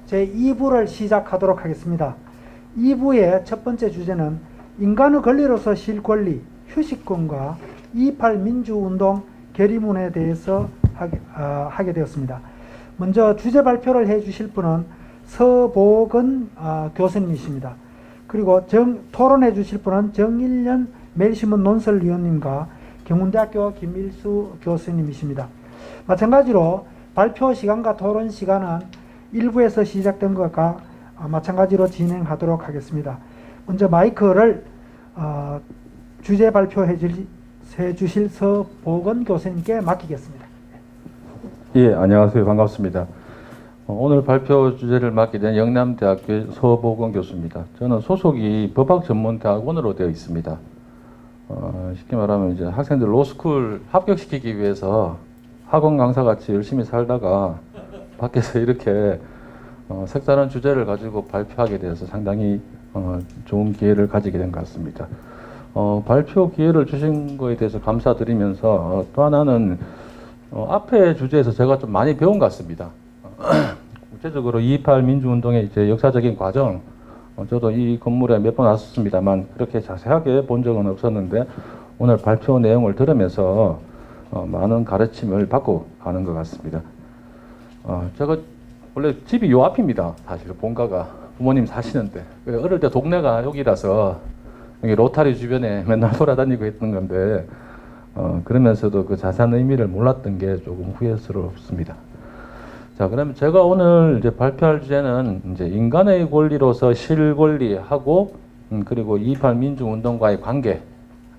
제2부를 시작하도록 하겠습니다. 2부의 첫 번째 주제는 인간의 권리로서 실권리, 휴식권과 2.28 민주운동 결의문에 대해서 하게 되었습니다. 먼저 주제 발표를 해 주실 분은 서복은 교수님이십니다. 그리고 토론해 주실 분은 정일련 매일신문 논설위원님과 경운대학교 김일수 교수님이십니다. 마찬가지로 발표 시간과 토론 시간은 1부에서 시작된 것과 마찬가지로 진행하도록 하겠습니다. 먼저 마이크를 주제 발표해 주실 서복은 교수님께 맡기겠습니다. 예, 안녕하세요. 반갑습니다. 오늘 발표 주제를 맡게 된 영남대학교의 서복은 교수입니다. 저는 소속이 법학전문대학원으로 되어 있습니다. 쉽게 말하면 이제 학생들 로스쿨 합격시키기 위해서 학원 강사같이 열심히 살다가 밖에서 이렇게 색다른 주제를 가지고 발표하게 되어서 상당히 좋은 기회를 가지게 된 것 같습니다. 발표 기회를 주신 거에 대해서 감사드리면서 또 하나는 앞에 주제에서 제가 좀 많이 배운 것 같습니다. 구체적으로 2.28 민주운동의 이제 역사적인 과정, 저도 이 건물에 몇 번 왔었습니다만 그렇게 자세하게 본 적은 없었는데 오늘 발표 내용을 들으면서 많은 가르침을 받고 가는 것 같습니다. 제가 원래 집이 요 앞입니다. 사실 본가가 부모님 사시는데 어릴 때 동네가 여기라서 여기 로타리 주변에 맨날 돌아다니고 했던 건데 그러면서도 그 자세한 의미를 몰랐던 게 조금 후회스럽습니다. 자, 그러면 제가 오늘 이제 발표할 주제는 이제 인간의 권리로서 실권리하고 그리고 2.28 민주운동과의 관계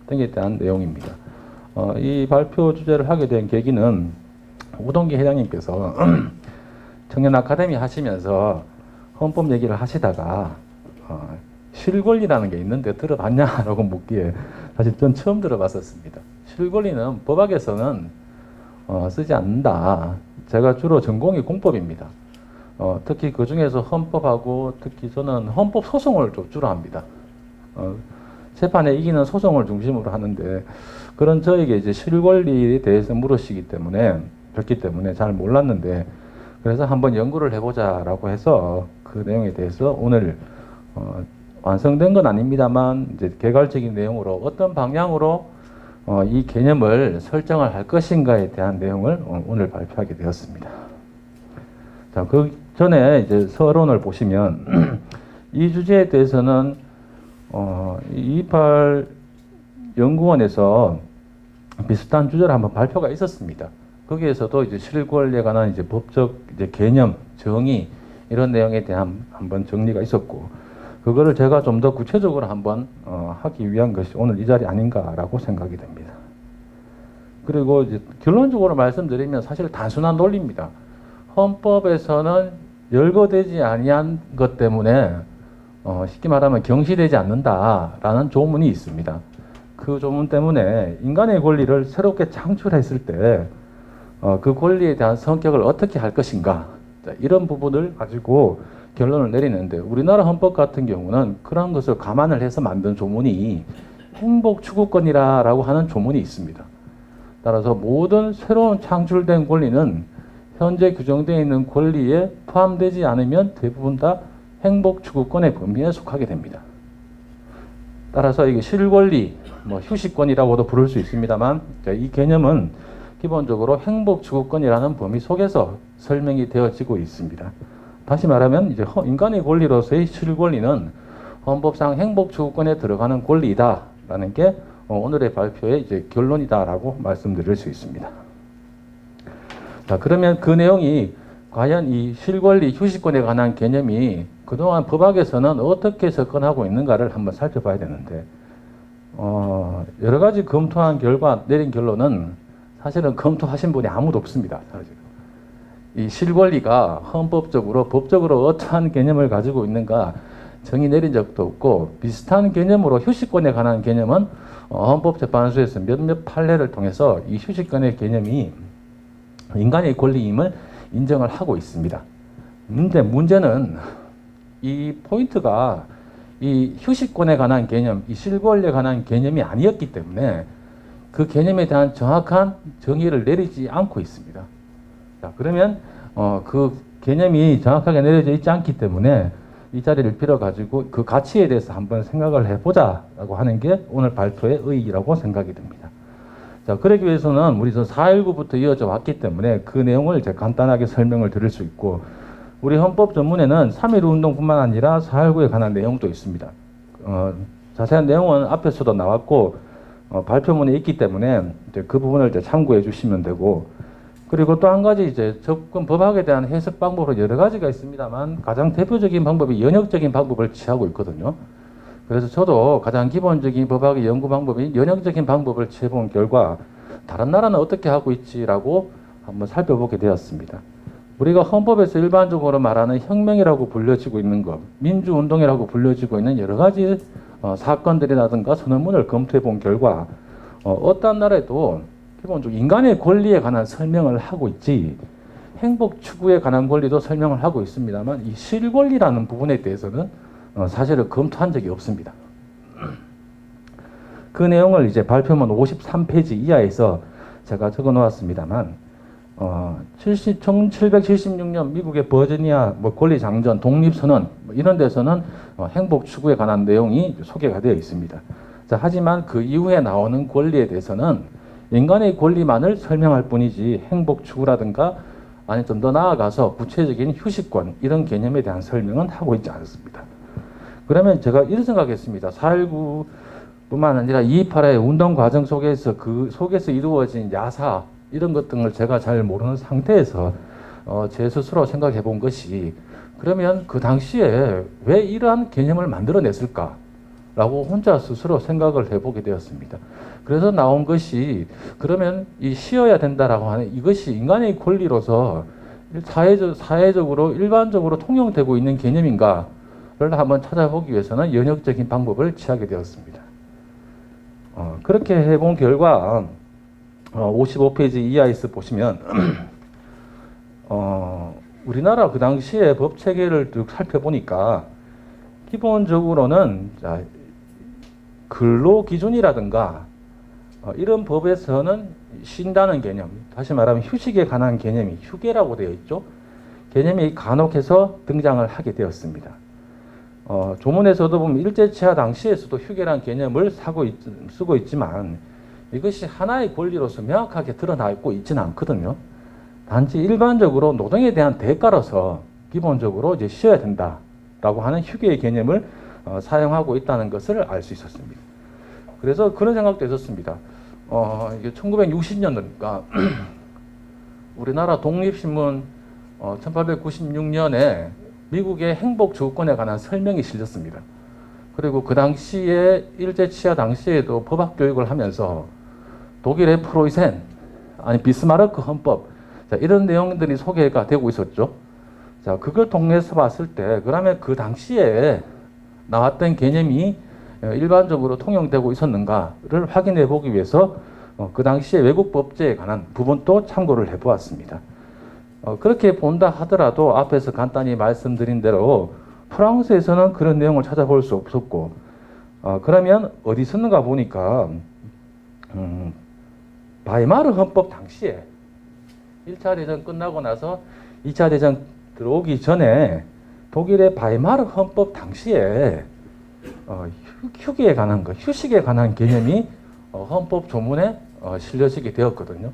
등에 대한 내용입니다. 이 발표 주제를 하게 된 계기는 우동기 회장님께서 청년 아카데미 하시면서 헌법 얘기를 하시다가 실권리라는 게 있는데 들어봤냐라고 묻기에 사실 전 처음 들어봤었습니다. 실권리는 법학에서는 쓰지 않는다. 제가 주로 전공이 공법입니다. 특히 그 중에서 헌법하고 특히 저는 헌법 소송을 좀 주로 합니다. 재판에 이기는 소송을 중심으로 하는데 그런 저에게 이제 실권리에 대해서 물으시기 때문에 뵙기 때문에 잘 몰랐는데 그래서 한번 연구를 해보자라고 해서 그 내용에 대해서 오늘 완성된 건 아닙니다만 이제 개괄적인 내용으로 어떤 방향으로 이 개념을 설정을 할 것인가에 대한 내용을 오늘 발표하게 되었습니다. 자, 그 전에 이제 서론을 보시면 이 주제에 대해서는 2.28 연구원에서 비슷한 주제를 한번 발표가 있었습니다. 거기에서도 이제 실권리에 관한 이제 법적 이제 개념, 정의 이런 내용에 대한 한번 정리가 있었고 그거를 제가 좀 더 구체적으로 한번 하기 위한 것이 오늘 이 자리 아닌가라고 생각이 됩니다. 그리고 이제 결론적으로 말씀드리면 사실 단순한 논리입니다. 헌법에서는 열거되지 아니한 것 때문에 쉽게 말하면 경시되지 않는다라는 조문이 있습니다. 그 조문 때문에 인간의 권리를 새롭게 창출했을 때 그 권리에 대한 성격을 어떻게 할 것인가 이런 부분을 가지고 결론을 내리는데 우리나라 헌법 같은 경우는 그런 것을 감안을 해서 만든 조문이 행복추구권이라고 하는 조문이 있습니다. 따라서 모든 새로운 창출된 권리는 현재 규정되어 있는 권리에 포함되지 않으면 대부분 다 행복추구권의 범위에 속하게 됩니다. 따라서 이게 실권리, 휴식권이라고도 부를 수 있습니다만 이 개념은 기본적으로 행복추구권이라는 범위 속에서 설명이 되어지고 있습니다. 다시 말하면 이제 인간의 권리로서의 실권리는 헌법상 행복추구권에 들어가는 권리이다라는 게 오늘의 발표의 이제 결론이다라고 말씀드릴 수 있습니다. 자, 그러면 그 내용이 과연 이 실권리, 휴식권에 관한 개념이 그동안 법학에서는 어떻게 접근하고 있는가를 한번 살펴봐야 되는데 여러 가지 검토한 결과 내린 결론은 사실은 검토하신 분이 아무도 없습니다. 사실. 이 실권리가 헌법적으로, 법적으로 어떠한 개념을 가지고 있는가 정의 내린 적도 없고 비슷한 개념으로 휴식권에 관한 개념은 헌법재판소에서 몇몇 판례를 통해서 이 휴식권의 개념이 인간의 권리임을 인정을 하고 있습니다. 문제는 이 포인트가 이 휴식권에 관한 개념, 이 실권리에 관한 개념이 아니었기 때문에 그 개념에 대한 정확한 정의를 내리지 않고 있습니다. 자, 그러면 그 개념이 정확하게 내려져 있지 않기 때문에 이 자리를 빌어가지고 그 가치에 대해서 한번 생각을 해보자라고 하는 게 오늘 발표의 의의라고 생각이 듭니다. 자, 그러기 위해서는 우리 4.19부터 이어져 왔기 때문에 그 내용을 이제 간단하게 설명을 드릴 수 있고, 우리 헌법 전문에는 3.1 운동뿐만 아니라 4.19에 관한 내용도 있습니다. 자세한 내용은 앞에서도 나왔고 발표문에 있기 때문에 이제 그 부분을 이제 참고해 주시면 되고, 그리고 또 한 가지 이제 접근 법학에 대한 해석 방법은 여러 가지가 있습니다만 가장 대표적인 방법이 연역적인 방법을 취하고 있거든요. 그래서 저도 가장 기본적인 법학의 연구 방법인 연역적인 방법을 취해본 결과 다른 나라는 어떻게 하고 있지라고 한번 살펴보게 되었습니다. 우리가 헌법에서 일반적으로 말하는 혁명이라고 불려지고 있는 것, 민주운동이라고 불려지고 있는 여러 가지 사건들이라든가 선언문을 검토해 본 결과 어떤 나라에도 기본적으로 인간의 권리에 관한 설명을 하고 있지, 행복 추구에 관한 권리도 설명을 하고 있습니다만 이 실권리라는 부분에 대해서는 사실은 검토한 적이 없습니다. 그 내용을 이제 발표문 53페이지 이하에서 제가 적어 놓았습니다만 1776년 미국의 버지니아 권리장전, 독립선언 이런 데서는 행복 추구에 관한 내용이 소개가 되어 있습니다. 자, 하지만 그 이후에 나오는 권리에 대해서는 인간의 권리만을 설명할 뿐이지 행복 추구라든가 아니 좀 더 나아가서 구체적인 휴식권 이런 개념에 대한 설명은 하고 있지 않습니다. 그러면 제가 이런 생각했습니다. 4.19뿐만 아니라 2.28의 운동 과정 속에서 그 속에서 이루어진 야사 이런 것 등을 제가 잘 모르는 상태에서 제 스스로 생각해 본 것이, 그러면 그 당시에 왜 이러한 개념을 만들어냈을까? 라고 혼자 스스로 생각을 해보게 되었습니다. 그래서 나온 것이, 그러면 이 쉬어야 된다라고 하는 이것이 인간의 권리로서 사회적으로 일반적으로 통용되고 있는 개념인가를 한번 찾아보기 위해서는 연역적인 방법을 취하게 되었습니다. 그렇게 해본 결과 55페이지 이하에서 보시면 우리나라 그 당시에 법 체계를 쭉 살펴보니까 기본적으로는 근로 기준이라든가 이런 법에서는 쉰다는 개념, 다시 말하면 휴식에 관한 개념이 휴게라고 되어 있죠. 개념이 간혹해서 등장을 하게 되었습니다. 조문에서도 보면 일제치하 당시에서도 휴게란 개념을 쓰고 있지만 이것이 하나의 권리로서 명확하게 드러나 있고 있지는 않거든요. 단지 일반적으로 노동에 대한 대가로서 기본적으로 이제 쉬어야 된다라고 하는 휴게의 개념을 사용하고 있다는 것을 알 수 있었습니다. 그래서 그런 생각도 있었습니다. 이게 1960년도니까 우리나라 독립신문 1896년에 미국의 행복 주권에 관한 설명이 실렸습니다. 그리고 그 당시에 일제치하 당시에도 법학 교육을 하면서 독일의 프로이센, 아니 비스마르크 헌법, 자, 이런 내용들이 소개가 되고 있었죠. 자, 그걸 통해서 봤을 때 그러면 그 당시에 나왔던 개념이 일반적으로 통용되고 있었는가를 확인해 보기 위해서 그 당시에 외국 법제에 관한 부분도 참고를 해 보았습니다. 그렇게 본다 하더라도 앞에서 간단히 말씀드린 대로 프랑스에서는 그런 내용을 찾아볼 수 없었고, 그러면 어디 썼는가 보니까 바이마르 헌법 당시에 1차 대전 끝나고 나서 2차 대전 들어오기 전에 독일의 바이마르 헌법 당시에 휴게에 관한 것, 휴식에 관한 개념이 헌법 조문에 실려지게 되었거든요.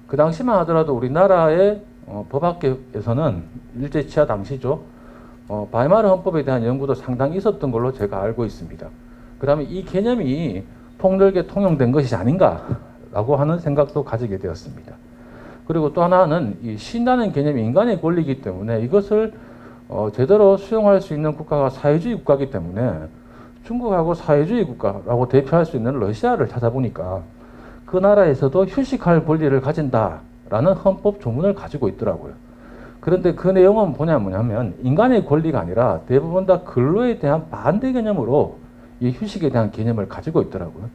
그 당시만 하더라도 우리나라의 법학계에서는 일제치하 당시죠. 바이마르 헌법에 대한 연구도 상당히 있었던 걸로 제가 알고 있습니다. 그러면 이 개념이 폭넓게 통용된 것이 아닌가라고 하는 생각도 가지게 되었습니다. 그리고 또 하나는 이 쉰다는 개념이 인간의 권리이기 때문에 이것을 제대로 수용할 수 있는 국가가 사회주의 국가이기 때문에 중국하고 사회주의 국가라고 대표할 수 있는 러시아를 찾아보니까 그 나라에서도 휴식할 권리를 가진다라는 헌법 조문을 가지고 있더라고요. 그런데 그 내용은 뭐냐면 인간의 권리가 아니라 대부분 다 근로에 대한 반대 개념으로 이 휴식에 대한 개념을 가지고 있더라고요.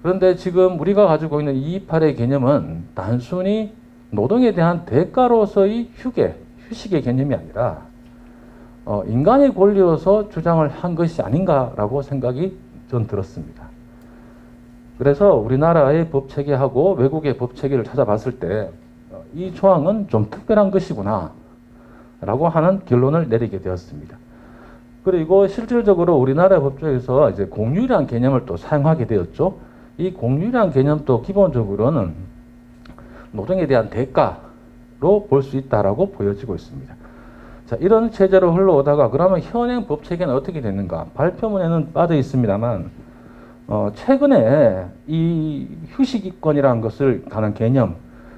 그런데 지금 우리가 가지고 있는 228의 개념은 단순히 노동에 대한 대가로서의 휴식의 개념이 아니라 인간의 권리로서 주장을 한 것이 아닌가라고 생각이 전 들었습니다. 그래서 우리나라의 법체계하고 외국의 법체계를 찾아봤을 때 이 조항은 좀 특별한 것이구나 라고 하는 결론을 내리게 되었습니다. 그리고 실질적으로 우리나라 법조에서 이제 공휴일이라는 개념을 또 사용하게 되었죠. 이 공휴일이라는 개념도 기본적으로는 노동에 대한 대가로 볼 수 있다라고 보여지고 있습니다. 자, 이런 체제로 흘러오다가 그러면 현행 법 체계는 어떻게 됐는가? 발표문에는 빠져 있습니다만 최근에 이 휴식권이라는 것을 관한 개념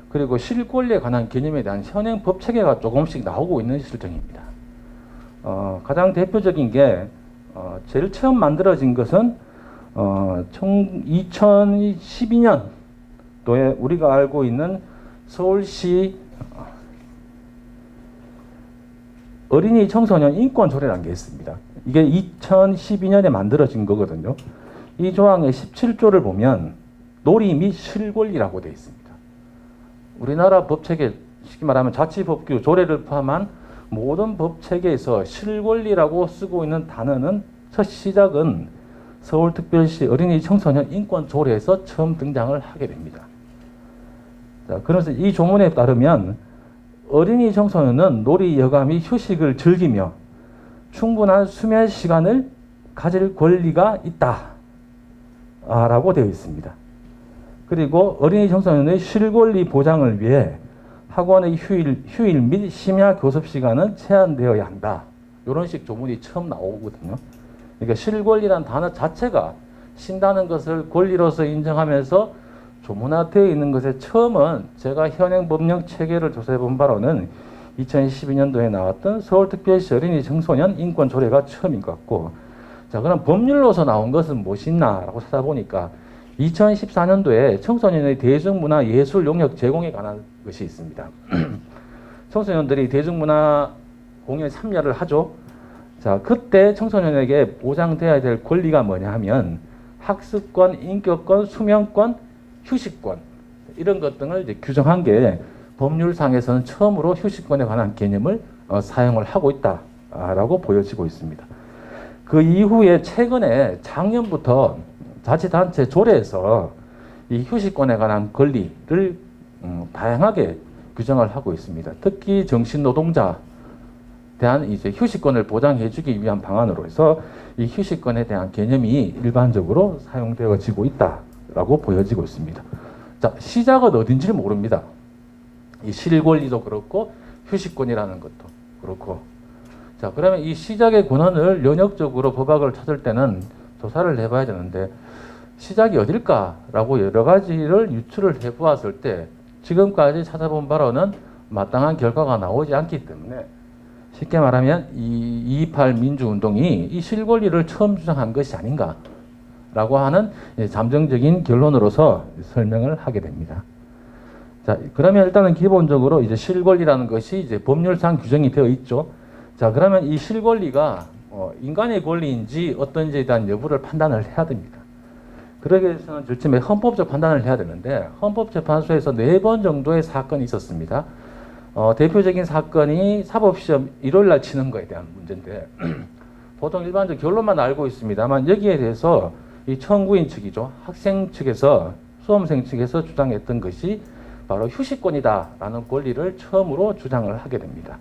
그리고 실권리에 관한 개념에 대한 현행 법 체계가 조금씩 나오고 있는 실정입니다. 가장 대표적인 게 제일 처음 만들어진 것은 2012년도에 우리가 알고 있는 서울시 어린이 청소년 인권 조례라는 게 있습니다. 이게 2012년에 만들어진 거거든요. 이 조항의 17조를 보면 놀이 및 실권리라고 되어 있습니다. 우리나라 법체계, 쉽게 말하면 자치법규 조례를 포함한 모든 법체계에서 실권리라고 쓰고 있는 단어는 첫 시작은 서울특별시 어린이 청소년 인권 조례에서 처음 등장을 하게 됩니다. 자, 그래서 이 조문에 따르면 어린이 청소년은 놀이 여가 및 휴식을 즐기며 충분한 수면 시간을 가질 권리가 있다 라고 되어 있습니다. 그리고 어린이 청소년의 실권리 보장을 위해 학원의 휴일 및 심야 교습 시간은 제한되어야 한다. 이런 식 조문이 처음 나오거든요. 그러니까 실권리란 단어 자체가 신다는 것을 권리로서 인정하면서 조문화되어 있는 것의 처음은 제가 현행 법령 체계를 조사해 본 바로는 2012년도에 나왔던 서울특별시 어린이 청소년 인권 조례가 처음인 것 같고, 자, 그럼 법률로서 나온 것은 무엇이냐라고 찾아보니까 2014년도에 청소년의 대중문화 예술 용역 제공에 관한 것이 있습니다. 청소년들이 대중문화 공연에 참여를 하죠. 자, 그때 청소년에게 보장돼야 될 권리가 뭐냐 하면 학습권, 인격권, 수면권, 휴식권 이런 것 등을 이제 규정한 게 법률상에서는 처음으로 휴식권에 관한 개념을 사용을 하고 있다라고 보여지고 있습니다. 그 이후에 최근에 작년부터 자치단체 조례에서 이 휴식권에 관한 권리를 다양하게 규정을 하고 있습니다. 특히 정신노동자 대한 이제 휴식권을 보장해주기 위한 방안으로 해서 이 휴식권에 대한 개념이 일반적으로 사용되어지고 있다라고 보여지고 있습니다. 자, 시작은 어딘지를 모릅니다. 이 실권리도 그렇고 휴식권이라는 것도 그렇고. 자, 그러면 이 시작의 근원을 연역적으로 법학을 찾을 때는 조사를 해봐야 되는데 시작이 어딜까라고 여러 가지를 유추를 해보았을 때 지금까지 찾아본 바로는 마땅한 결과가 나오지 않기 때문에 쉽게 말하면 이 2.28 민주운동이 이 실권리를 처음 주장한 것이 아닌가라고 하는 잠정적인 결론으로서 설명을 하게 됩니다. 자, 그러면 일단은 기본적으로 이제 실권리라는 것이 이제 법률상 규정이 되어 있죠. 자, 그러면 이 실권리가 인간의 권리인지 어떤지에 대한 여부를 판단을 해야 됩니다. 그러기 위해서는 절침에 헌법적 판단을 해야 되는데 헌법재판소에서 4번 정도의 사건이 있었습니다. 대표적인 사건이 사법시험 일요일날 치는 거에 대한 문제인데 보통 일반적 결론만 알고 있습니다만 여기에 대해서 이 청구인 측이죠. 학생 측에서 수험생 측에서 주장했던 것이 바로 휴식권이다라는 권리를 처음으로 주장을 하게 됩니다.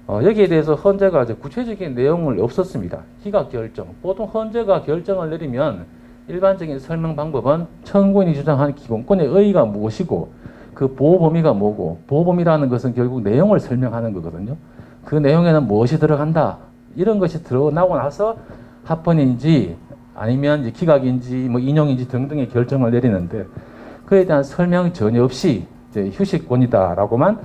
여기에 대해서 헌재가 이제 구체적인 내용을 없었습니다. 기각 결정. 보통 헌재가 결정을 내리면 일반적인 설명 방법은 청구인이 주장하는 기본권의 의의가 무엇이고 그 보호 범위가 뭐고 보호 범위라는 것은 결국 내용을 설명하는 거거든요. 그 내용에는 무엇이 들어간다. 이런 것이 드러나고 나서 합헌인지 아니면 이제 기각인지 뭐 인용인지 등등의 결정을 내리는데 그에 대한 설명 전혀 없이 이제 휴식권이다라고만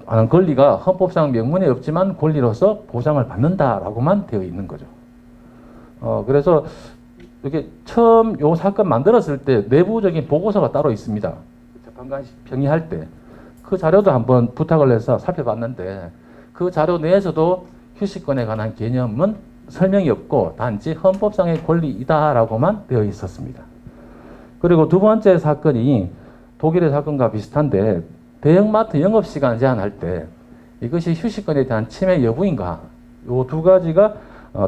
하는 권리가 헌법상 명문에 없지만 권리로서 보장을 받는다라고만 되어 있는 거죠. 그래서 이게 처음 요 사건 만들었을 때 내부적인 보고서가 따로 있습니다. 재판관 평의할 때 그 자료도 한번 부탁을 해서 살펴봤는데 그 자료 내에서도 휴식권에 관한 개념은 설명이 없고 단지 헌법상의 권리이다라고만 되어 있었습니다. 그리고 두 번째 사건이 독일의 사건과 비슷한데 대형마트 영업시간 제한할 때 이것이 휴식권에 대한 침해 여부인가 요 두 가지가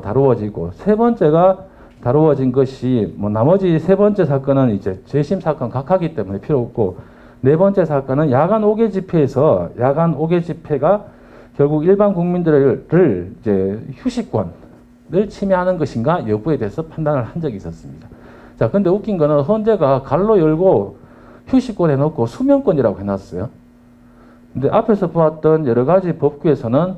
다루어지고 세 번째가 다루어진 것이 뭐 나머지 세 번째 사건은 이제 재심 사건 각하기 때문에 필요 없고 네 번째 사건은 야간 5개 집회에서 야간 5개 집회가 결국 일반 국민들을 이제 휴식권을 침해하는 것인가 여부에 대해서 판단을 한 적이 있었습니다. 자, 근데 웃긴 거는 헌재가 갈로 열고 휴식권 해놓고 수면권이라고 해놨어요. 근데 앞에서 보았던 여러 가지 법규에서는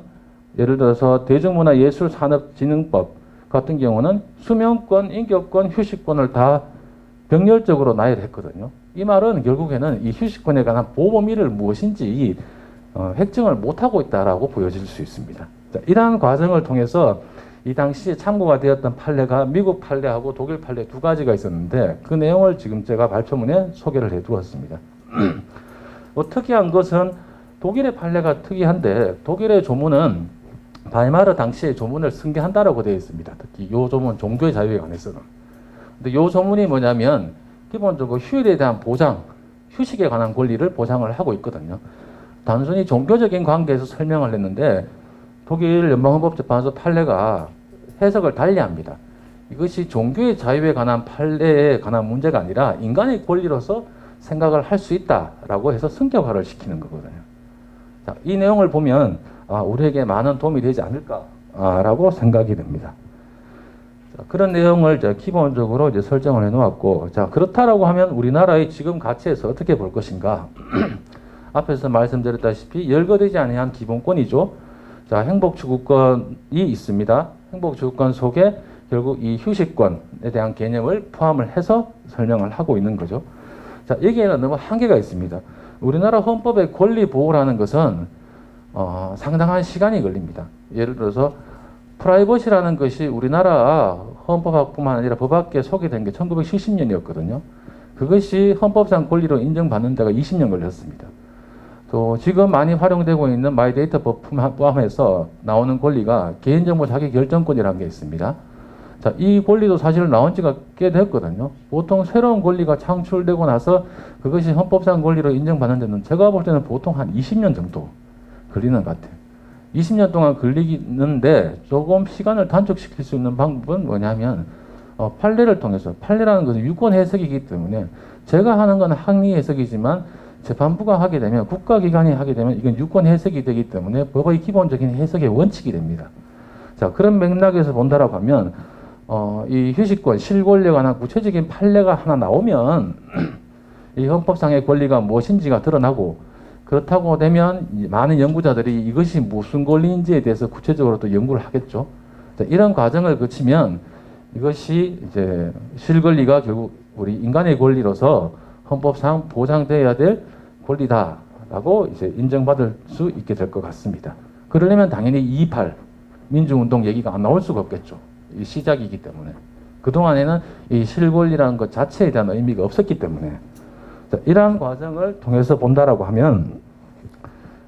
예를 들어서 대중문화예술산업진흥법 같은 경우는 수면권, 인격권, 휴식권을 다 병렬적으로 나열했거든요. 이 말은 결국에는 이 휴식권에 관한 보호 범위를 무엇인지 획정을 못하고 있다라고 보여질 수 있습니다. 자, 이러한 과정을 통해서 이 당시에 참고가 되었던 판례가 미국 판례하고 독일 판례 두 가지가 있었는데 그 내용을 지금 제가 발표문에 소개를 해두었습니다. 특이한 것은 독일의 판례가 특이한데 독일의 조문은 바이마르 당시의 조문을 승계한다라고 되어 있습니다. 특히 이 조문 종교의 자유에 관해서는. 근데 이 조문이 뭐냐면 기본적으로 휴일에 대한 보장, 휴식에 관한 권리를 보장을 하고 있거든요. 단순히 종교적인 관계에서 설명을 했는데 독일 연방헌법재판소 판례가 해석을 달리합니다. 이것이 종교의 자유에 관한 판례에 관한 문제가 아니라 인간의 권리로서 생각을 할 수 있다라고 해서 승격화를 시키는 거거든요. 자, 이 내용을 보면 우리에게 많은 도움이 되지 않을까라고 생각이 됩니다. 자, 그런 내용을 기본적으로 이제 설정을 해놓았고, 자, 그렇다라고 하면 우리나라의 지금 가치에서 어떻게 볼 것인가? 앞에서 말씀드렸다시피 열거되지 아니한 기본권이죠. 자, 행복추구권이 있습니다. 행복추구권 속에 결국 이 휴식권에 대한 개념을 포함을 해서 설명을 하고 있는 거죠. 자, 여기에는 너무 한계가 있습니다. 우리나라 헌법의 권리 보호라는 것은 상당한 시간이 걸립니다. 예를 들어서 프라이버시라는 것이 우리나라 헌법학뿐만 아니라 법학계에 소개된 게 1970년이었거든요. 그것이 헌법상 권리로 인정받는 데가 20년 걸렸습니다. 또 지금 많이 활용되고 있는 마이데이터법 포함해서 나오는 권리가 개인정보 자기결정권이라는 게 있습니다. 자, 이 권리도 사실 나온 지가 꽤 됐거든요. 보통 새로운 권리가 창출되고 나서 그것이 헌법상 권리로 인정받는 데는 제가 볼 때는 보통 한 20년 정도 걸리는 것 같아요. 20년 동안 걸리는데 조금 시간을 단축시킬 수 있는 방법은 뭐냐면 판례를 통해서, 판례라는 것은 유권 해석이기 때문에 제가 하는 건 항의 해석이지만 재판부가 하게 되면, 국가기관이 하게 되면 이건 유권 해석이 되기 때문에 법의 기본적인 해석의 원칙이 됩니다. 자, 그런 맥락에서 본다라고 하면 이 휴식권, 실권리에 관한 구체적인 판례가 하나 나오면 이 헌법상의 권리가 무엇인지가 드러나고, 그렇다고 되면 많은 연구자들이 이것이 무슨 권리인지에 대해서 구체적으로 또 연구를 하겠죠. 자, 이런 과정을 거치면 이것이 이제 실권리가 결국 우리 인간의 권리로서 헌법상 보장되어야 될 권리다라고 이제 인정받을 수 있게 될 것 같습니다. 그러려면 당연히 228 민주운동 얘기가 안 나올 수가 없겠죠. 이 시작이기 때문에. 그동안에는 이 실권리라는 것 자체에 대한 의미가 없었기 때문에. 자, 이러한 과정을 통해서 본다라고 하면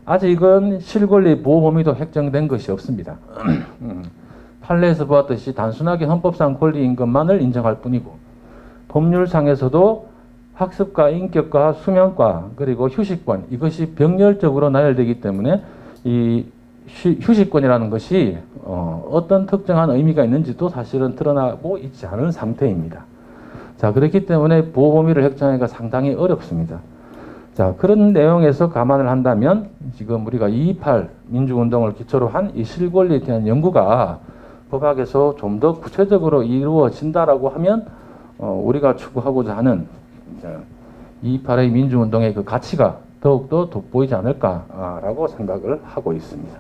아직은 실권리 보호 범위도 획정된 것이 없습니다. 판례에서 보았듯이 단순하게 헌법상 권리인 것만을 인정할 뿐이고, 법률상에서도 학습과 인격과 수면과 그리고 휴식권, 이것이 병렬적으로 나열되기 때문에 이 휴식권이라는 것이 어떤 특정한 의미가 있는지도 사실은 드러나고 있지 않은 상태입니다. 자, 그렇기 때문에 보호 범위를 획정하기가 상당히 어렵습니다. 자, 그런 내용에서 감안을 한다면 지금 우리가 228 민주운동을 기초로 한 이 실권리에 대한 연구가 법학에서 좀 더 구체적으로 이루어진다라고 하면 우리가 추구하고자 하는 228의 민주운동의 그 가치가 더욱더 돋보이지 않을까라고 생각을 하고 있습니다.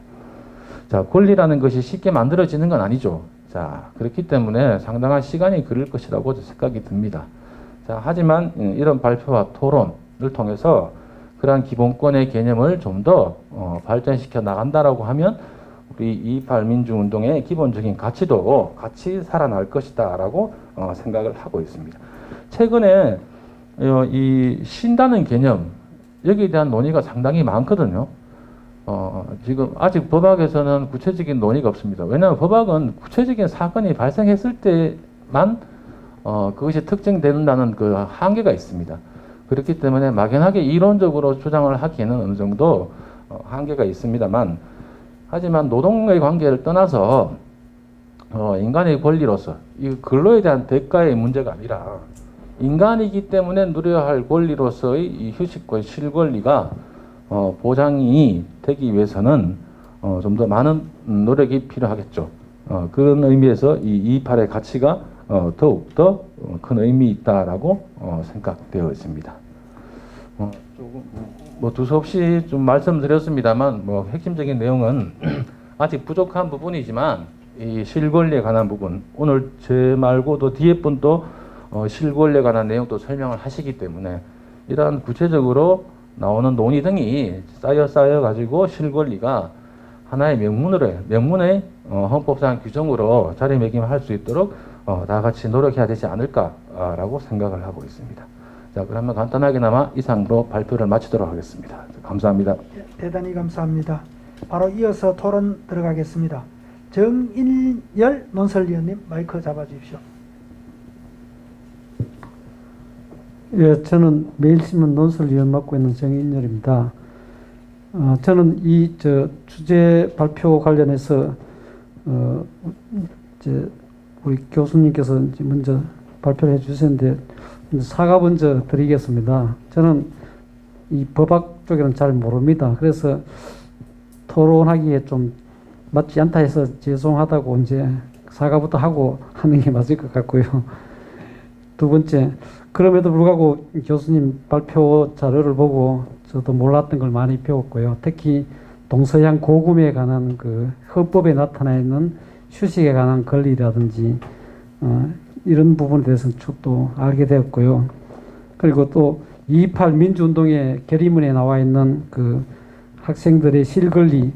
자, 권리라는 것이 쉽게 만들어지는 건 아니죠. 자, 그렇기 때문에 상당한 시간이 걸릴 것이라고 생각이 듭니다. 자, 하지만 이런 발표와 토론을 통해서 그러한 기본권의 개념을 좀 더 발전시켜 나간다라고 하면 우리 228 민주운동의 기본적인 가치도 같이 살아날 것이다라고 생각을 하고 있습니다. 최근에 이 쉰다는 개념, 여기에 대한 논의가 상당히 많거든요. 지금 아직 법학에서는 구체적인 논의가 없습니다. 왜냐하면 법학은 구체적인 사건이 발생했을 때만 그것이 특정된다는 그 한계가 있습니다. 그렇기 때문에 막연하게 이론적으로 주장을 하기에는 어느 정도 한계가 있습니다만, 하지만 노동의 관계를 떠나서 인간의 권리로서 이 근로에 대한 대가의 문제가 아니라 인간이기 때문에 누려야 할 권리로서의 이 휴식과 쉴 권리가 보장이 되기 위해서는 좀 더 많은 노력이 필요하겠죠. 그런 의미에서 이 228의 가치가 더욱 더 큰 의미 있다라고 생각되어 있습니다. 조금 뭐 두서없이 좀 말씀드렸습니다만 뭐 핵심적인 내용은 아직 부족한 부분이지만 이 실권리에 관한 부분 오늘 제 말고도 뒤에 분도 실권리에 관한 내용도 설명을 하시기 때문에 이러한 구체적으로 나오는 논의 등이 쌓여 가지고 실권리가 하나의 명문의 헌법상 규정으로 자리매김할 수 있도록 다 같이 노력해야 되지 않을까라고 생각을 하고 있습니다. 자, 그러면 간단하게나마 이상으로 발표를 마치도록 하겠습니다. 감사합니다. 대단히 감사합니다. 바로 이어서 토론 들어가겠습니다. 정인열 논설위원님 마이크 잡아주십시오. 예, 저는 매일신문 논설위원 맡고 있는 정인열입니다. 저는 이 주제 발표 관련해서 이제 우리 교수님께서 이제 먼저 발표를 해주셨는데 사과 먼저 드리겠습니다. 저는 이 법학 쪽에는 잘 모릅니다. 그래서 토론하기에 좀 맞지 않다 해서 죄송하다고 이제 사과부터 하고 하는 게 맞을 것 같고요. 두 번째, 그럼에도 불구하고 교수님 발표 자료를 보고 저도 몰랐던 걸 많이 배웠고요. 특히 동서양 고금에 관한 그 헌법에 나타나 있는 휴식에 관한 권리라든지 이런 부분에 대해서는 또 알게 되었고요. 그리고 또 228 민주운동의 결의문에 나와 있는 그 학생들의 실권리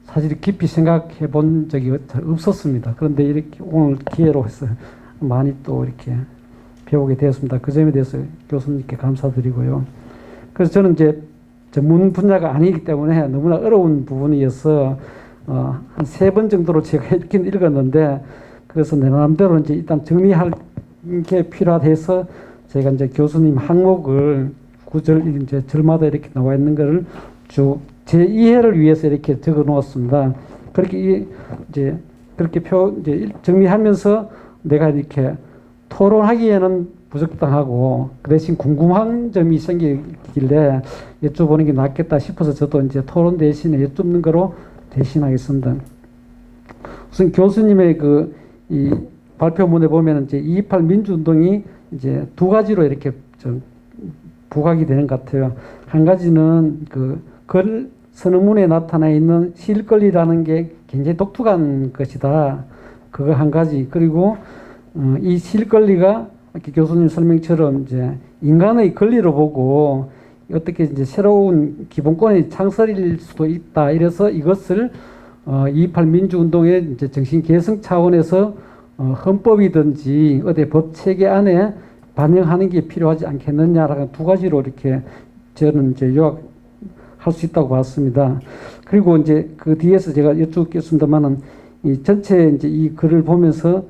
사실 깊이 생각해 본 적이 잘 없었습니다. 그런데 이렇게 오늘 기회로 해서 많이 또 이렇게 배우게 되었습니다. 그 점에 대해서 교수님께 감사드리고요. 그래서 저는 이제 전문 분야가 아니기 때문에 너무나 어려운 부분이어서 한 3번 정도로 제가 읽긴 읽었는데 그래서 내 나름대로 이제 일단 정리할 게 필요해서 제가 이제 교수님 항목을 구절 이제 절마다 이렇게 나와 있는 거를 쭉 제 이해를 위해서 이렇게 적어 놓았습니다. 그렇게 이제 그렇게 이제 정리하면서 내가 이렇게 토론하기에는 부적당하고 그 대신 궁금한 점이 생기길래 여쭤보는 게 낫겠다 싶어서 저도 이제 토론 대신에 여쭙는 거로 대신하겠습니다. 우선 교수님의 이 발표문에 보면 이제 228 민주운동이 이제 두 가지로 이렇게 좀 부각이 되는 것 같아요. 한 가지는 선언문에 나타나 있는 실권리라는 게 굉장히 독특한 것이다. 그거 한 가지. 그리고 이 실권리가 이렇게 교수님 설명처럼 이제 인간의 권리로 보고 어떻게 이제 새로운 기본권의 창설일 수도 있다. 이래서 이것을 228 민주운동의 이제 정신 개성 차원에서 헌법이든지 어디 법 체계 안에 반영하는 게 필요하지 않겠느냐라는 두 가지로 이렇게 저는 이제 요약할 수 있다고 봤습니다. 그리고 이제 그 뒤에서 제가 여쭙겠습니다만은 이 전체 이제 이 글을 보면서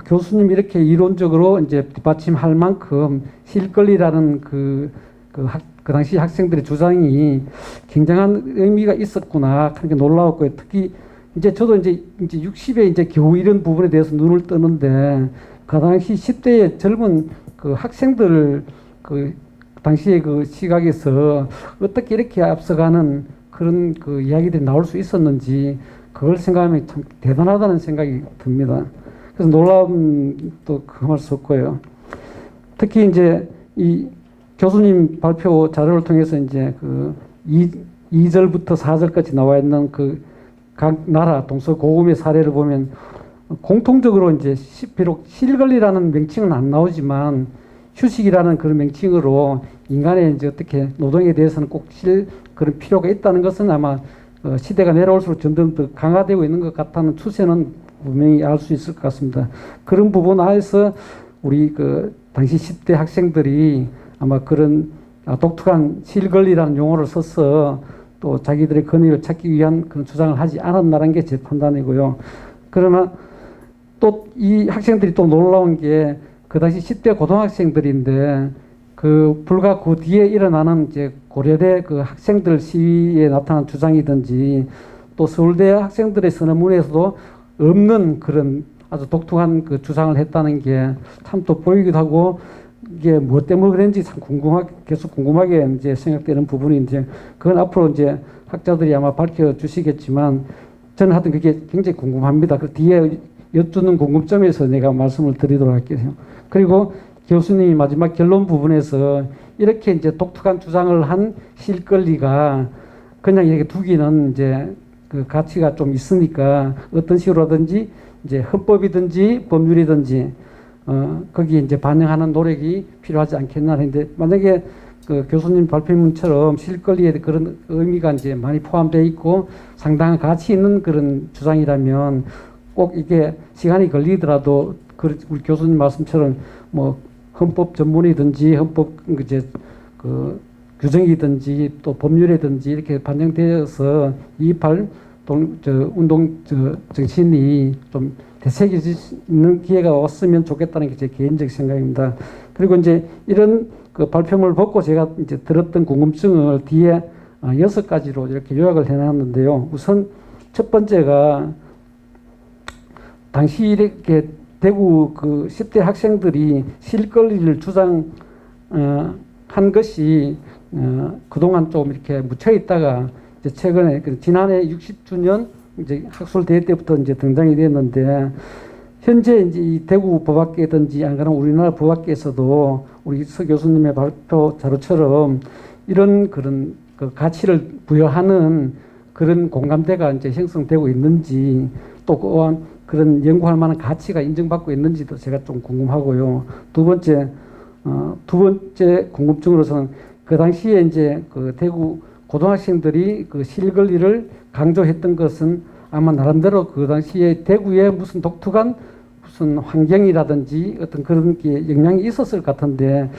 교수님 이렇게 이론적으로 이제 뒷받침할 만큼 실권리라는 그 당시 학생들의 주장이 굉장한 의미가 있었구나 하는 게 놀라웠고요. 특히 이제 저도 이제 60에 이제 겨우 이런 부분에 대해서 눈을 뜨는데 그 당시 10대의 젊은 그 학생들 당시의 그 시각에서 어떻게 이렇게 앞서가는 그런 그 이야기들이 나올 수 있었는지 그걸 생각하면 참 대단하다는 생각이 듭니다. 그래서 놀라움도 금할 수 없고요. 특히 이제 이 교수님 발표 자료를 통해서 이제 2절부터 4절까지 나와 있는 각 나라 동서고금의 사례를 보면 공통적으로 이제 비록 실권리라는 명칭은 안 나오지만 휴식이라는 그런 명칭으로 인간의 이제 어떻게 노동에 대해서는 꼭 그런 필요가 있다는 것은 아마 시대가 내려올수록 점점 더 강화되고 있는 것 같다는 추세는 분명히 알 수 있을 것 같습니다. 그런 부분 안에서 우리 당시 10대 학생들이 아마 그런 독특한 실권리라는 용어를 써서 또 자기들의 권위를 찾기 위한 그런 주장을 하지 않았나라는 게 제 판단이고요. 그러나 또 이 학생들이 또 놀라운 게 그 당시 10대 고등학생들인데 불과 그 뒤에 일어나는 이제 고려대 그 학생들 시위에 나타난 주장이든지 또 서울대 학생들의 선언문에서도 없는 그런 아주 독특한 그 주장을 했다는 게 참 또 보이기도 하고 이게 뭐 때문에 그런지 참 계속 궁금하게 이제 생각되는 부분인데, 그건 앞으로 이제 학자들이 아마 밝혀주시겠지만, 저는 하여튼 그게 굉장히 궁금합니다. 그 뒤에 여쭈는 궁금점에서 내가 말씀을 드리도록 할게요. 그리고 교수님이 마지막 결론 부분에서 이렇게 이제 독특한 주장을 한 실권리가 그냥 이렇게 두기는 이제 그 가치가 좀 있으니까 어떤 식으로든지 이제 헌법이든지 법률이든지 거기 이제 반영하는 노력이 필요하지 않겠나 하는데, 만약에 그 교수님 발표문처럼 실권리에 그런 의미가 이제 많이 포함되어 있고 상당한 가치 있는 그런 주장이라면 꼭 이게 시간이 걸리더라도 우리 교수님 말씀처럼 뭐 헌법 전문이든지 헌법 이제 그 규정이든지 또 법률이든지 이렇게 반영되어서 2.28 운동 정신이 좀 되새겨지는 기회가 왔으면 좋겠다는 게 제 개인적 생각입니다. 그리고 이제 이런 그 발표문을 보고 제가 이제 들었던 궁금증을 뒤에 6가지로 이렇게 요약을 해놨는데요. 우선 첫 번째가 당시 이렇게 대구 그 10대 학생들이 실권리를 주장한 것이 그동안 좀 이렇게 묻혀 있다가 이제 최근에 지난해 60주년 이제 학술대회 때부터 이제 등장이 됐는데, 현재 이제 이 대구 법학계든지 안 그러면 우리나라 법학계에서도 우리 서 교수님의 발표 자료처럼 이런 그런 그 가치를 부여하는 그런 공감대가 이제 형성되고 있는지, 또 또한 그런 연구할 만한 가치가 인정받고 있는지도 제가 좀 궁금하고요. 두 번째 궁금증으로서는 그 당시에 이제 그 대구 고등학생들이 그 실권리를 강조했던 것은 아마 나름대로 그 당시에 대구에 무슨 독특한 무슨 환경이라든지 어떤 그런 게 영향이 있었을 것 같은데,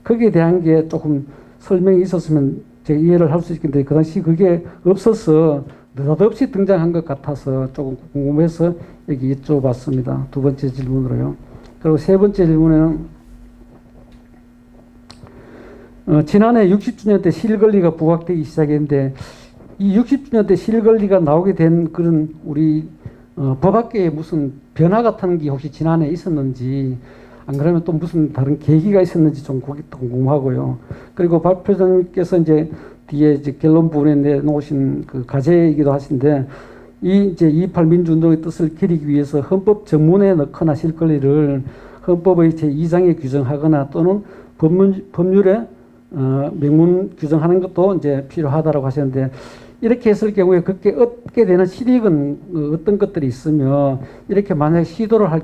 거기에 대한 게 조금 설명이 있었으면 제가 이해를 할 수 있겠는데, 그 당시 그게 없어서 느닷없이 등장한 것 같아서 조금 궁금해서 여기 여쭤봤습니다. 두 번째 질문으로요. 그리고 세 번째 질문은 지난해 60주년 때 실권리가 부각되기 시작했는데, 이 60주년 때 실권리가 나오게 된 그런 우리 법학계에 무슨 변화 같은 게 혹시 지난해 있었는지, 안 그러면 또 무슨 다른 계기가 있었는지 좀 궁금하고요. 그리고 발표자님께서 이제 뒤에 이제 결론 부분에 내놓으신 그 과제이기도 하신데, 이 이제 2.28 민주운동의 뜻을 기리기 위해서 헌법 정문에 넣거나 실권리를 헌법의 제2장에 규정하거나 또는 법률에 명문 규정하는 것도 이제 필요하다라고 하셨는데, 이렇게 했을 경우에 그렇게 얻게 되는 실익은 어떤 것들이 있으며, 이렇게 만약 시도를 할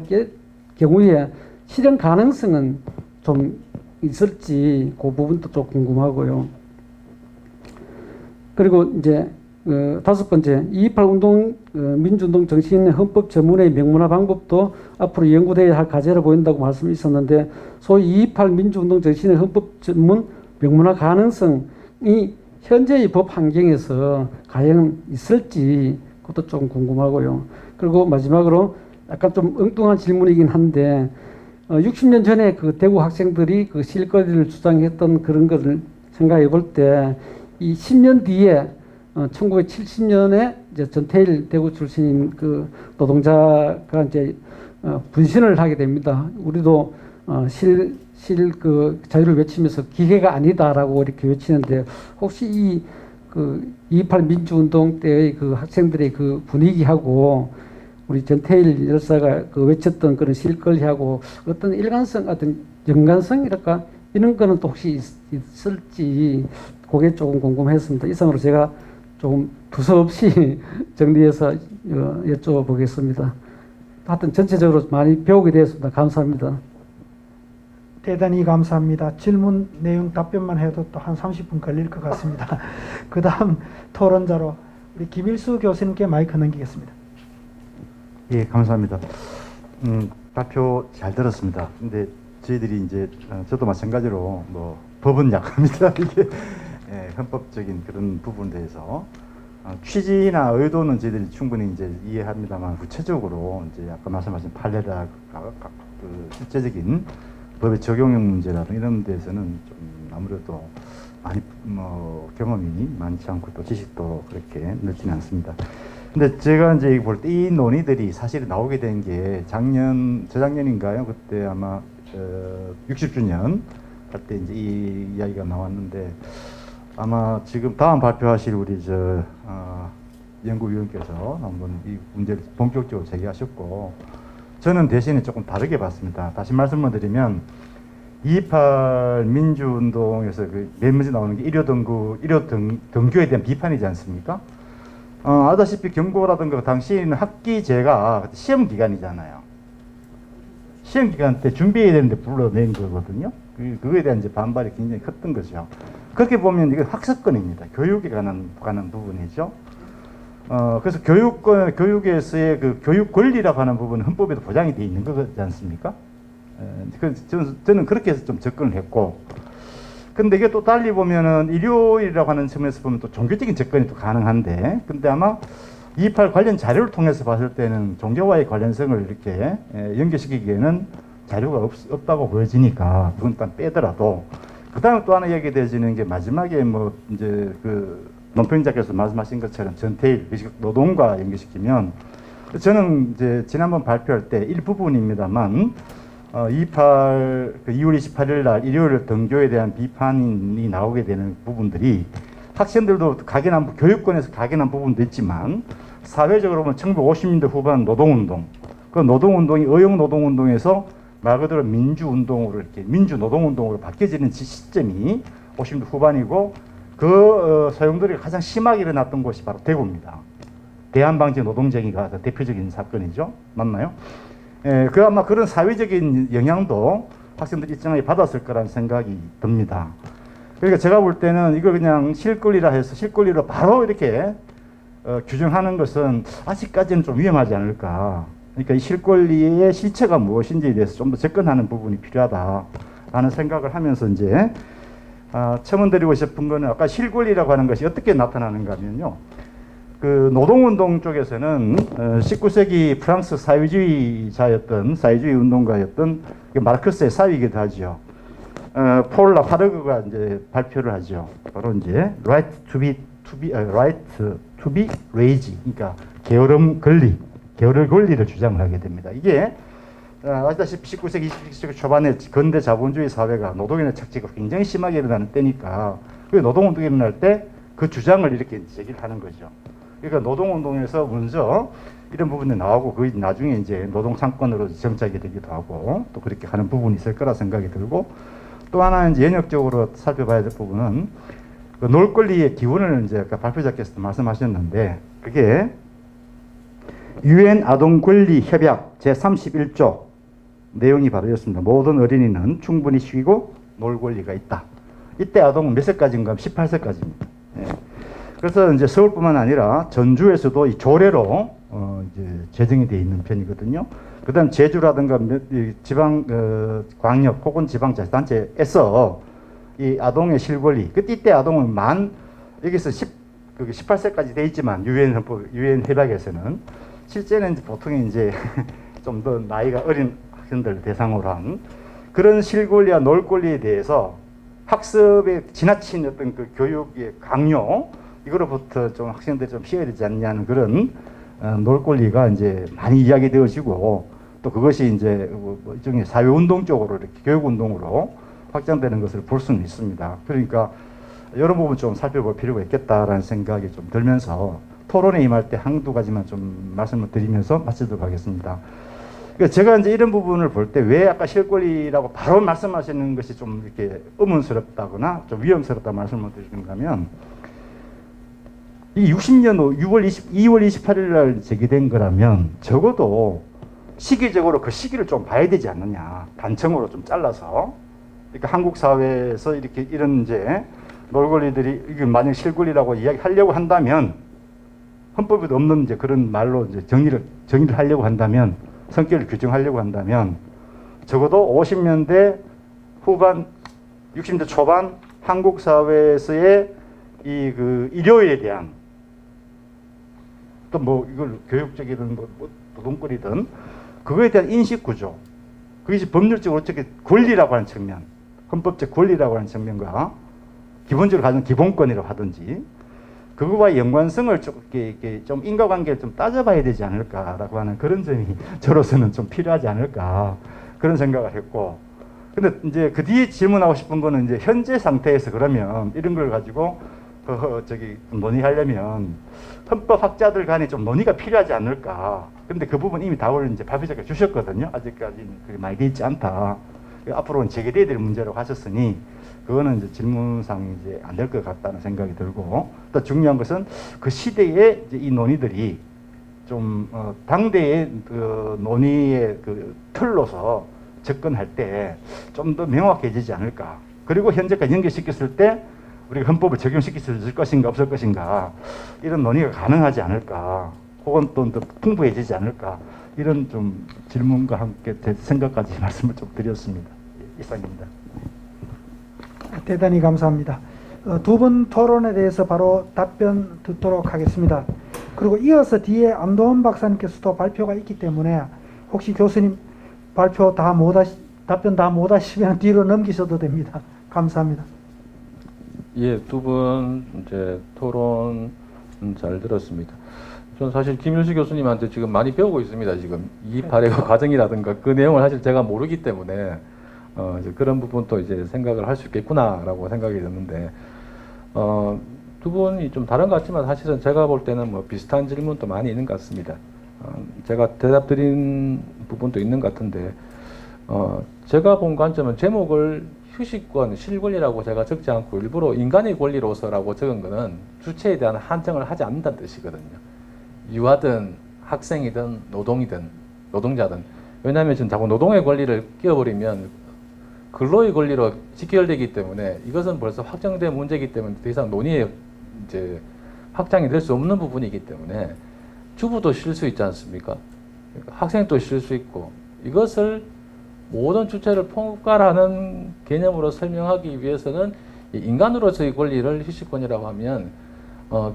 경우에 실현 가능성은 좀 있을지 그 부분도 좀 궁금하고요. 그리고 이제 다섯 번째, 2.28 운동 민주운동 정신의 헌법 전문의 명문화 방법도 앞으로 연구되어야 할 과제로 보인다고 말씀이 있었는데, 소위 2.28 민주운동 정신의 헌법 전문 명문화 가능성이 현재의 법 환경에서 과연 있을지 그것도 좀 궁금하고요. 그리고 마지막으로 약간 좀 엉뚱한 질문이긴 한데, 60년 전에 그 대구 학생들이 그 실권리를 주장했던 그런 것을 생각해 볼 때, 이 10년 뒤에 1970년에 이제 전태일 대구 출신인 그 노동자가 이제 분신을 하게 됩니다. 우리도 그 자유를 외치면서 기계가 아니다라고 이렇게 외치는데, 혹시 이 그 2.28 민주운동 때의 그 학생들의 그 분위기하고 우리 전태일 열사가 그 외쳤던 그런 실권리하고 어떤 일관성, 어떤 연관성이랄까, 이런 거는 또 혹시 있을지 그게 조금 궁금했습니다. 이상으로 제가 조금 두서없이 정리해서 여쭤보겠습니다. 하여튼 전체적으로 많이 배우게 되었습니다. 감사합니다. 대단히 감사합니다. 질문 내용 답변만 해도 또 한 30분 걸릴 것 같습니다. 그 다음 토론자로 우리 김일수 교수님께 마이크 넘기겠습니다. 예, 감사합니다. 발표 잘 들었습니다. 근데 저희들이 이제 저도 마찬가지로 뭐 법은 약합니다. 이게 예, 헌법적인 그런 부분에 대해서 취지나 의도는 저희들이 충분히 이제 이해합니다만, 구체적으로 이제 아까 말씀하신 판례나 그 실제적인 법의 적용형 문제라든가 이런 데서는 좀 아무래도 많이 경험이 많지 않고 또 지식도 그렇게 넓지는 않습니다. 근데 제가 이제 볼 때 이 논의들이 사실 나오게 된 게 재작년인가요? 그때 아마 60주년 할 때 이제 이 이야기가 나왔는데 아마 지금 다음 발표하실 우리 연구위원께서 한번 이 문제를 본격적으로 제기하셨고 저는 대신에 조금 다르게 봤습니다. 다시 말씀을 드리면 2.28 민주운동에서 맨 먼저 나오는 게 일요 등교에 대한 비판이지 않습니까? 아다시피 경고라든가 당시에는 학기제가 시험 기간이잖아요. 시험 기간 때 준비해야 되는데 불러낸 거거든요. 그거에 대한 이제 반발이 굉장히 컸던 거죠. 그렇게 보면 이건 학습권입니다. 교육에 관한 부분이죠. 그래서 교육에서의 그 교육 권리라고 하는 부분은 헌법에도 보장이 되어 있는 거지 않습니까? 저는 그렇게 해서 좀 접근을 했고, 근데 이게 또 달리 보면은 일요일이라고 하는 측면에서 보면 또 종교적인 접근이 또 가능한데, 근데 아마 2.28 관련 자료를 통해서 봤을 때는 종교와의 관련성을 이렇게 연결시키기에는 자료가 없다고 보여지니까 그건 일단 빼더라도, 그 다음에 또 하나 얘기되어지는 게 마지막에 뭐 이제 그 논평자께서 말씀하신 것처럼 전태일 노동과 연결시키면, 저는 이제 지난번 발표할 때 일부분입니다만 2.28 2월 28일 날 일요일 등교에 대한 비판이 나오게 되는 부분들이 학생들도 각인한 교육권에서 각인한 부분도 있지만 사회적으로 보면 1950년대 후반 노동운동, 그 노동운동이 의용 노동운동에서 말 그대로 민주운동으로 이렇게 민주노동운동으로 바뀌어지는 시점이 50년대 후반이고, 그 소용돌이가 가장 심하게 일어났던 곳이 바로 대구입니다. 대한방지 노동쟁의가 대표적인 사건이죠. 맞나요? 그 아마 그런 사회적인 영향도 학생들이 일정하게 받았을 거라는 생각이 듭니다. 그러니까 제가 볼 때는 이걸 그냥 실권리라 해서 실권리로 바로 이렇게 규정하는 것은 아직까지는 좀 위험하지 않을까. 그러니까 이 실권리의 실체가 무엇인지에 대해서 좀 더 접근하는 부분이 필요하다라는 생각을 하면서 이제 첨언드리고 싶은 거는 아까 실권리라고 하는 것이 어떻게 나타나는가 하면요. 그 노동운동 쪽에서는 19세기 프랑스 사회주의 운동가였던 마르크스의 사위이기도 하죠. 폴 라파르그가 이제 발표를 하죠. 바로 이제 right to be raised, 그러니까 게으름 권리를 주장을 하게 됩니다. 이게 아시다시피 19세기 20세기 초반에 근대 자본주의 사회가 노동인의 착취가 굉장히 심하게 일어나는 때니까 그 노동운동이 일어날 때 그 주장을 이렇게 제기를 하는 거죠. 그러니까 노동운동에서 먼저 이런 부분이 나오고 그 나중에 이제 노동상권으로 정착이 되기도 하고 또 그렇게 하는 부분이 있을 거라 생각이 들고, 또 하나 이제 연역적으로 살펴봐야 될 부분은 그 놀 권리의 기원을 이제 아까 발표자께서도 말씀하셨는데, 그게 유엔 아동 권리 협약 제 31조 내용이 바로 이렇습니다. 모든 어린이는 충분히 쉬고 놀 권리가 있다. 이때 아동은 몇 살까지인가? 18세까지입니다. 예. 그래서 이제 서울뿐만 아니라 전주에서도 이 조례로 이제 제정이 되어 있는 편이거든요. 그다음 제주라든가 지방 광역 혹은 지방자치단체에서 이 아동의 실권리, 이때 아동은 여기서 18세까지 돼 있지만 유엔 협약에서는 실제는 보통 이제 좀 더 나이가 어린 학생들 대상으로 한 그런 실권리와 놀 권리에 대해서 학습에 지나친 어떤 그 교육의 강요, 이거로부터 좀 학생들이 좀 피해야 되지 않냐는 그런 놀 권리가 이제 많이 이야기되어지고, 또 그것이 이제 뭐 일종의 사회운동 쪽으로 이렇게 교육운동으로 확장되는 것을 볼 수는 있습니다. 그러니까 이런 부분 좀 살펴볼 필요가 있겠다라는 생각이 좀 들면서 토론에 임할 때 한두 가지만 좀 말씀을 드리면서 마치도록 하겠습니다. 그러니까 제가 이제 이런 부분을 볼 때 왜 아까 실권리라고 바로 말씀하시는 것이 좀 이렇게 의문스럽다거나 좀 위험스럽다 말씀을 드리는가 하면, 이 60년도 2월 28일 날 제기된 거라면 적어도 시기적으로 그 시기를 좀 봐야 되지 않느냐. 단청으로 좀 잘라서. 그러니까 한국 사회에서 이렇게 이런 이제 놀 권리들이 이게 만약 실권리라고 이야기하려고 한다면, 헌법에도 없는 이제 그런 말로 이제 정의를 하려고 한다면, 성격을 규정하려고 한다면 적어도 50년대 후반, 60년대 초반 한국 사회에서의 이 그 일요일에 대한 또 뭐 이걸 교육적이든 뭐 노동권이든 그거에 대한 인식 구조, 그것이 법률적으로 어떻게 권리라고 하는 측면, 헌법적 권리라고 하는 측면과 기본적으로 가진 기본권이라고 하든지 그거와의 연관성을 좀 인과관계를 좀 따져봐야 되지 않을까라고 하는 그런 점이 저로서는 좀 필요하지 않을까 그런 생각을 했고, 근데 이제 그 뒤에 질문하고 싶은 거는 이제 현재 상태에서 그러면 이런 걸 가지고 논의하려면 헌법학자들 간에 좀 논의가 필요하지 않을까. 근데 그 부분 이미 답을 이제 발표자가 주셨거든요. 아직까지는 그게 많이 돼 있지 않다. 앞으로는 재개돼야 될 문제라고 하셨으니 그거는 이제 질문상 이제 안 될 것 같다는 생각이 들고, 또 중요한 것은 그 시대에 이제 이 논의들이 좀 당대의 그 논의의 그 틀로서 접근할 때 좀 더 명확해지지 않을까. 그리고 현재까지 연결시켰을 때 우리가 헌법을 적용시킬 수 있을 것인가 없을 것인가, 이런 논의가 가능하지 않을까, 혹은 또 더 풍부해지지 않을까, 이런 좀 질문과 함께 제 생각까지 말씀을 좀 드렸습니다. 이상입니다. 대단히 감사합니다. 두 분 토론에 대해서 바로 답변 듣도록 하겠습니다. 그리고 이어서 뒤에 안도원 박사님께서도 발표가 있기 때문에 혹시 교수님 발표 답변 다 못 하시면 뒤로 넘기셔도 됩니다. 감사합니다. 예, 두 분 이제 토론 잘 들었습니다. 저는 사실 김일수 교수님한테 지금 많이 배우고 있습니다. 지금 이입하려고 과정이라든가 그 내용을 사실 제가 모르기 때문에 이제 그런 부분도 이제 생각을 할 수 있겠구나라고 생각이 드는데, 두 분이 좀 다른 것 같지만 사실은 제가 볼 때는 뭐 비슷한 질문도 많이 있는 것 같습니다. 제가 대답 드린 부분도 있는 것 같은데, 제가 본 관점은 제목을 휴식권, 실권이라고 제가 적지 않고 일부러 인간의 권리로서라고 적은 거는 주체에 대한 한정을 하지 않는다는 뜻이거든요. 유아든 학생이든 노동자든. 왜냐하면 지금 자꾸 노동의 권리를 끼워버리면 근로의 권리로 직결되기 때문에 이것은 벌써 확정된 문제이기 때문에 더 이상 논의에 이제 확장이 될 수 없는 부분이기 때문에 주부도 쉴 수 있지 않습니까? 그러니까 학생도 쉴 수 있고, 이것을 모든 주체를 포괄하는 개념으로 설명하기 위해서는 인간으로서의 권리를 휴식권이라고 하면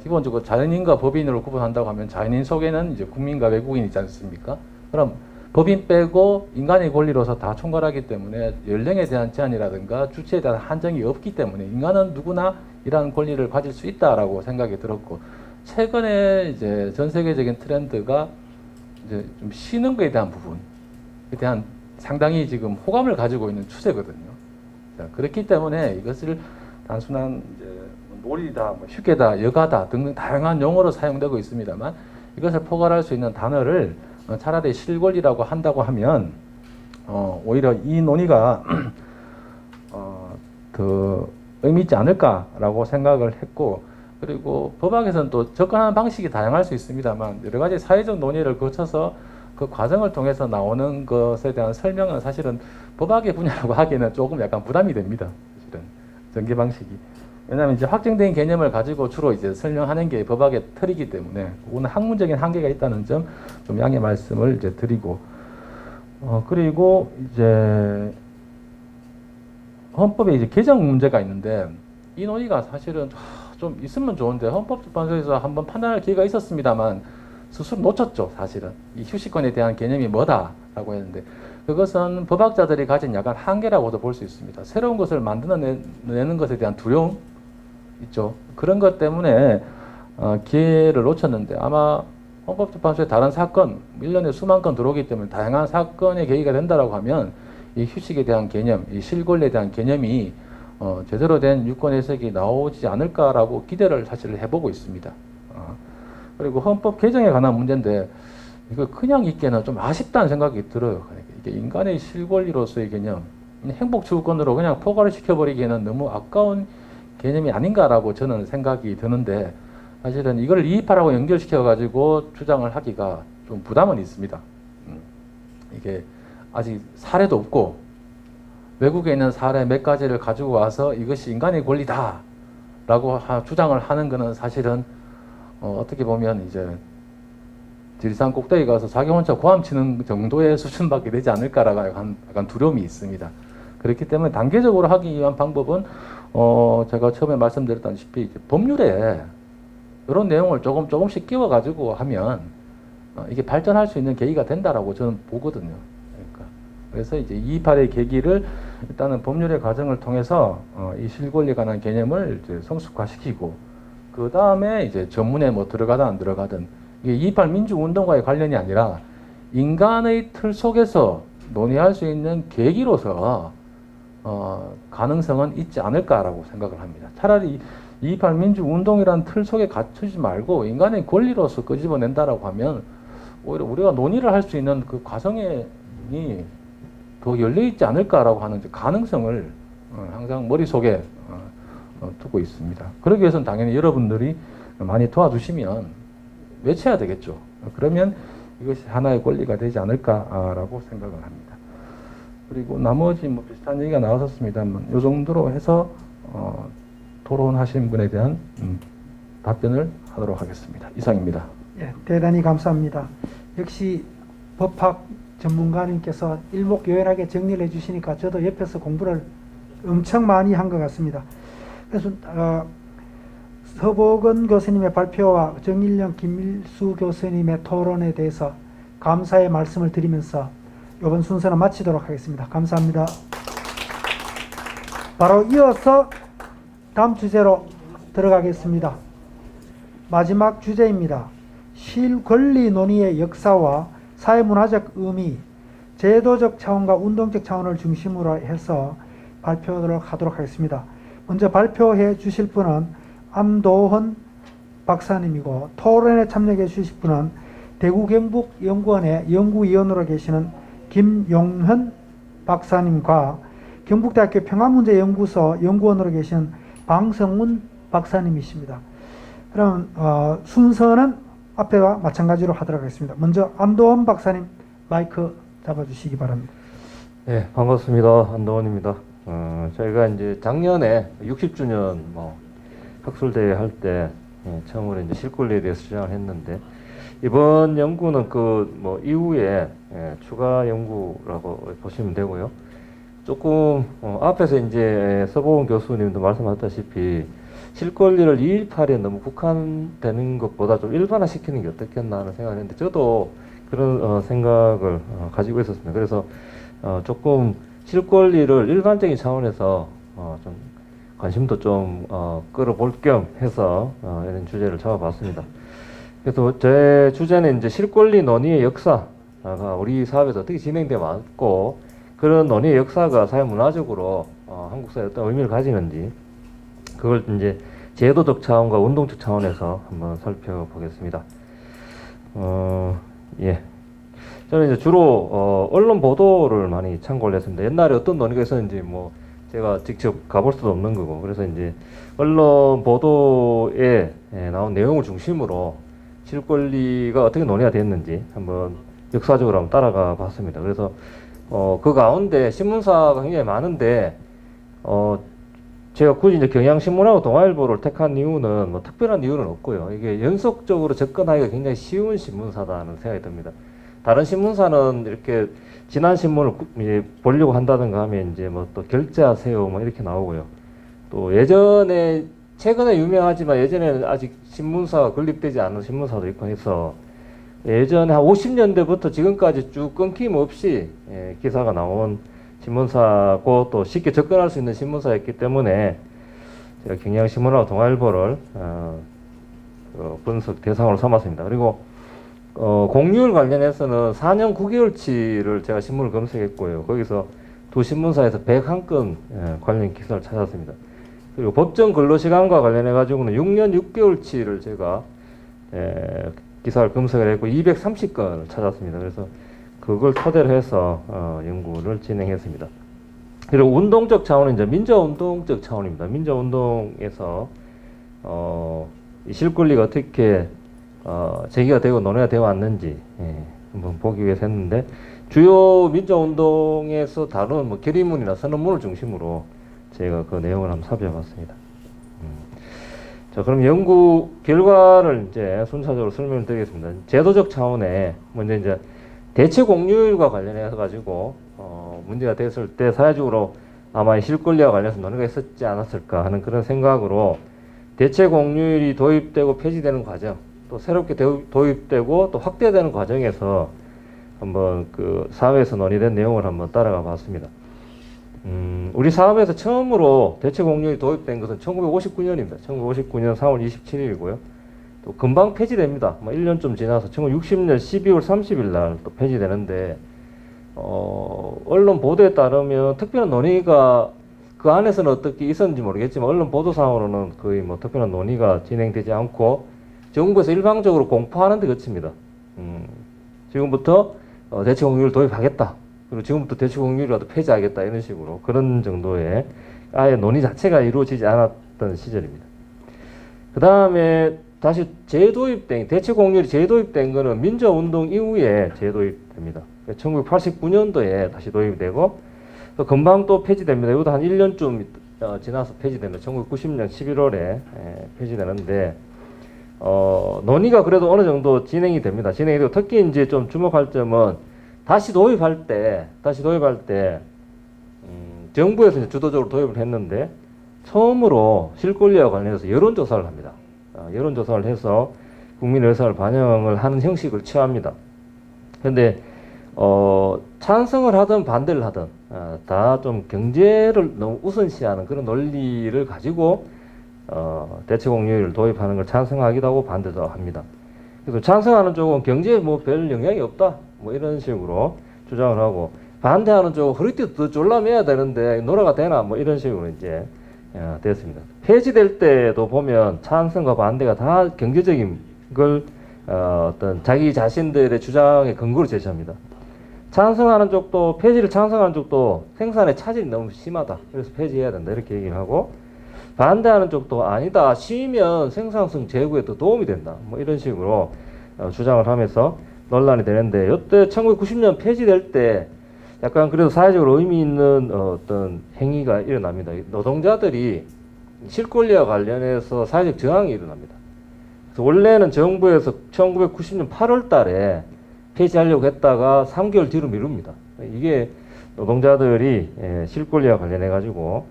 기본적으로 자연인과 법인으로 구분한다고 하면 자연인 속에는 이제 국민과 외국인이 있지 않습니까? 그럼 법인 빼고 인간의 권리로서 다 총괄하기 때문에 연령에 대한 제한이라든가 주체에 대한 한정이 없기 때문에 인간은 누구나 이러한 권리를 가질 수 있다라고 생각이 들었고, 최근에 이제 전 세계적인 트렌드가 이제 좀 쉬는 것에 대한 부분에 대한 상당히 지금 호감을 가지고 있는 추세거든요. 자, 그렇기 때문에 이것을 단순한 이제 놀이다, 뭐 휴게다, 여가다 등등 다양한 용어로 사용되고 있습니다만, 이것을 포괄할 수 있는 단어를 차라리 실권이라고 한다고 하면 오히려 이 논의가 더 의미 있지 않을까라고 생각을 했고, 그리고 법학에서는 또 접근하는 방식이 다양할 수 있습니다만 여러 가지 사회적 논의를 거쳐서 그 과정을 통해서 나오는 것에 대한 설명은 사실은 법학의 분야라고 하기에는 조금 약간 부담이 됩니다. 사실은 전개 방식이. 왜냐하면 이제 확정된 개념을 가지고 주로 이제 설명하는 게 법학의 틀이기 때문에 그거는 학문적인 한계가 있다는 점 좀 양해 말씀을 이제 드리고, 그리고 이제 헌법에 이제 개정 문제가 있는데 이 논의가 사실은 좀 있으면 좋은데 헌법재판소에서 한번 판단할 기회가 있었습니다만 스스로 놓쳤죠. 사실은 이 휴식권에 대한 개념이 뭐다라고 했는데 그것은 법학자들이 가진 약간 한계라고도 볼 수 있습니다. 새로운 것을 만들어내는 것에 대한 두려움 있죠. 그런 것 때문에 기회를 놓쳤는데, 아마 헌법재판소의 다른 사건 1년에 수만 건 들어오기 때문에 다양한 사건의 계기가 된다라고 하면 이 휴식에 대한 개념, 이 실권에 대한 개념이 제대로 된 유권 해석이 나오지 않을까라고 기대를 사실 해보고 있습니다. 그리고 헌법 개정에 관한 문제인데 이거 그냥 있기에는 좀 아쉽다는 생각이 들어요. 그러니까 이게 인간의 실권리로서의 개념, 행복 추구권으로 그냥 포괄을 시켜버리기에는 너무 아까운 개념이 아닌가라고 저는 생각이 드는데, 사실은 이걸 이입하라고 연결시켜가지고 주장을 하기가 좀 부담은 있습니다. 이게 아직 사례도 없고 외국에 있는 사례 몇 가지를 가지고 와서 이것이 인간의 권리다라고 주장을 하는 것은 사실은 어떻게 보면 이제 지리산 꼭대기 가서 자기 혼자 고함치는 정도의 수준밖에 되지 않을까라고 약간 두려움이 있습니다. 그렇기 때문에 단계적으로 하기 위한 방법은 제가 처음에 말씀드렸다시피 이제 법률에 이런 내용을 조금씩 끼워가지고 하면 이게 발전할 수 있는 계기가 된다라고 저는 보거든요. 그러니까 그래서 이제 228의 계기를 일단은 법률의 과정을 통해서 이 실권리에 관한 개념을 이제 성숙화시키고, 그 다음에 이제 전문에 뭐 들어가든 안 들어가든 이게 228 민주운동과의 관련이 아니라 인간의 틀 속에서 논의할 수 있는 계기로서 가능성은 있지 않을까라고 생각을 합니다. 차라리 2.28 민주운동이라는 틀 속에 갇히지 말고 인간의 권리로서 끄집어낸다라고 하면 오히려 우리가 논의를 할 수 있는 그 과정이 더 열려있지 않을까라고 하는 가능성을 항상 머릿속에 두고 있습니다. 그러기 위해서는 당연히 여러분들이 많이 도와주시면 외쳐야 되겠죠. 그러면 이것이 하나의 권리가 되지 않을까라고 생각을 합니다. 그리고 나머지 뭐 비슷한 얘기가 나왔었습니다만 이 정도로 해서 토론하신 분에 대한 답변을 하도록 하겠습니다. 이상입니다. 예, 대단히 감사합니다. 역시 법학 전문가님께서 일목요연하게 정리를 해주시니까 저도 옆에서 공부를 엄청 많이 한 것 같습니다. 그래서 서복원 교수님의 발표와 정일영, 김일수 교수님의 토론에 대해서 감사의 말씀을 드리면서 이번 순서는 마치도록 하겠습니다. 감사합니다. 바로 이어서 다음 주제로 들어가겠습니다. 마지막 주제입니다. 실권리 논의의 역사와 사회문화적 의미, 제도적 차원과 운동적 차원을 중심으로 해서 발표하도록 하겠습니다. 먼저 발표해 주실 분은 안도헌 박사님이고, 토론에 참여해 주실 분은 대구경북연구원의 연구위원으로 계시는 김용현 박사님과 경북대학교 평화문제연구소 연구원으로 계신 방성훈 박사님이십니다. 그럼 순서는 앞에와 마찬가지로 하도록 하겠습니다. 먼저 안도헌 박사님 마이크 잡아주시기 바랍니다. 네, 반갑습니다. 안도헌입니다. 저희가 이제 작년에 60주년 학술대회 할 때 처음으로 이제 실권리에 대해서 주장을 했는데, 이번 연구는 이후에 추가 연구라고 보시면 되고요. 조금 앞에서 이제 서보은 교수님도 말씀하셨다시피 실권리를 2.18에 너무 국한되는 것보다 좀 일반화시키는 게 어떻겠나 하는 생각을 했는데, 저도 그런 생각을 가지고 있었습니다. 그래서 조금 실권리를 일반적인 차원에서 좀 관심도 좀 끌어볼 겸 해서 이런 주제를 잡아봤습니다. 그래서 제 주제는 이제 실권리 논의의 역사가 우리 사회에서 어떻게 진행돼 왔고, 그런 논의의 역사가 사회문화적으로 한국 사회에 어떤 의미를 가지는지, 그걸 이제 제도적 차원과 운동적 차원에서 한번 살펴보겠습니다. 예. 저는 이제 주로 언론 보도를 많이 참고를 했습니다. 옛날에 어떤 논의가 있었는지 제가 직접 가볼 수도 없는 거고, 그래서 이제 언론 보도에 나온 내용을 중심으로 실권리가 어떻게 논의가 됐는지 한번 역사적으로 한번 따라가 봤습니다. 그래서 그 가운데 신문사가 굉장히 많은데 제가 굳이 이제 경향신문하고 동아일보를 택한 이유는 특별한 이유는 없고요. 이게 연속적으로 접근하기가 굉장히 쉬운 신문사다는 생각이 듭니다. 다른 신문사는 이렇게 지난 신문을 보려고 한다든가 하면 이제 또 결제하세요 이렇게 나오고요. 또 최근에 유명하지만 예전에는 아직 신문사가 건립되지 않은 신문사도 있고 해서, 예전에 한 50년대부터 지금까지 쭉 끊김없이 기사가 나온 신문사고, 또 쉽게 접근할 수 있는 신문사였기 때문에 제가 경향신문하고 동아일보를 분석 대상으로 삼았습니다. 그리고 공휴일 관련해서는 4년 9개월치를 제가 신문을 검색했고요. 거기서 두 신문사에서 101건 관련 기사를 찾았습니다. 그리고 법정 근로시간과 관련해 가지고는 6년 6개월치를 제가 기사를 검색을 했고 230건을 찾았습니다. 그래서 그걸 토대로 해서 연구를 진행했습니다. 그리고 운동적 차원은 이제 민주운동적 차원입니다. 민주운동에서 이 실권리가 어떻게 제기가 되고 논의가 되어 왔는지 한번 보기 위해서 했는데, 주요 민주운동에서 다룬 결의문이나 선언문을 중심으로 제가 그 내용을 한번 살펴봤습니다. 자, 그럼 연구 결과를 이제 순차적으로 설명을 드리겠습니다. 제도적 차원에 먼저 이제 대체 공휴일과 관련해서 가지고 문제가 됐을 때 사회적으로 아마 실권리와 관련해서 논의가 있었지 않았을까 하는 그런 생각으로, 대체 공휴일이 도입되고 폐지되는 과정, 또 새롭게 도입되고 또 확대되는 과정에서 한번 그 사회에서 논의된 내용을 한번 따라가 봤습니다. 우리 사업에서 처음으로 대체 공휴일이 도입된 것은 1959년입니다. 1959년 3월 27일이고요. 또 금방 폐지됩니다. 1년 좀 지나서 1960년 12월 30일 날 또 폐지되는데, 언론 보도에 따르면 특별한 논의가 그 안에서는 어떻게 있었는지 모르겠지만 언론 보도상으로는 거의 뭐 특별한 논의가 진행되지 않고 정부에서 일방적으로 공포하는 데 그칩니다. 지금부터 대체 공휴일 도입하겠다. 그리고 지금부터 대체 공휴일이라도 폐지하겠다. 이런 식으로 그런 정도의 아예 논의 자체가 이루어지지 않았던 시절입니다. 그 다음에 다시 재도입된, 대체 공휴일이 재도입된 거는 민주화운동 이후에 재도입됩니다. 1989년도에 다시 도입되고 또 금방 또 폐지됩니다. 이것도 한 1년쯤 지나서 폐지됩니다. 1990년 11월에 폐지되는데 논의가 그래도 어느 정도 진행이 됩니다. 진행이 되고 특히 이제 좀 주목할 점은 다시 도입할 때 정부에서 이제 주도적으로 도입을 했는데 처음으로 실권리와 관련해서 여론조사를 합니다. 여론조사를 해서 국민의 의사를 반영을 하는 형식을 취합니다. 그런데 찬성을 하든 반대를 하든 다 좀 경제를 너무 우선시하는 그런 논리를 가지고 대체 공휴일을 도입하는 걸 찬성하기도 하고 반대도 합니다. 그래서 찬성하는 쪽은 경제에 뭐 별 영향이 없다 뭐 이런 식으로 주장을 하고 반대하는 쪽은 허리띠 더 졸라매야 되는데 놀아가 되나 뭐 이런 식으로 이제 됐습니다. 폐지될 때도 보면 찬성과 반대가 다 경제적인 걸 어떤 자기 자신들의 주장의 근거로 제시합니다. 찬성하는 쪽도 폐지를 찬성하는 쪽도 생산의 차질이 너무 심하다. 그래서 폐지해야 된다. 이렇게 얘기를 하고 반대하는 쪽도 아니다. 쉬면 생산성 제고에 더 도움이 된다. 뭐 이런 식으로 주장을 하면서 논란이 되는데 이때 1990년 폐지될 때 약간 그래도 사회적으로 의미 있는 어떤 행위가 일어납니다. 노동자들이 실권리와 관련해서 사회적 저항이 일어납니다. 그래서 원래는 정부에서 1990년 8월 달에 폐지하려고 했다가 3개월 뒤로 미룹니다. 이게 노동자들이 실권리와 관련해 가지고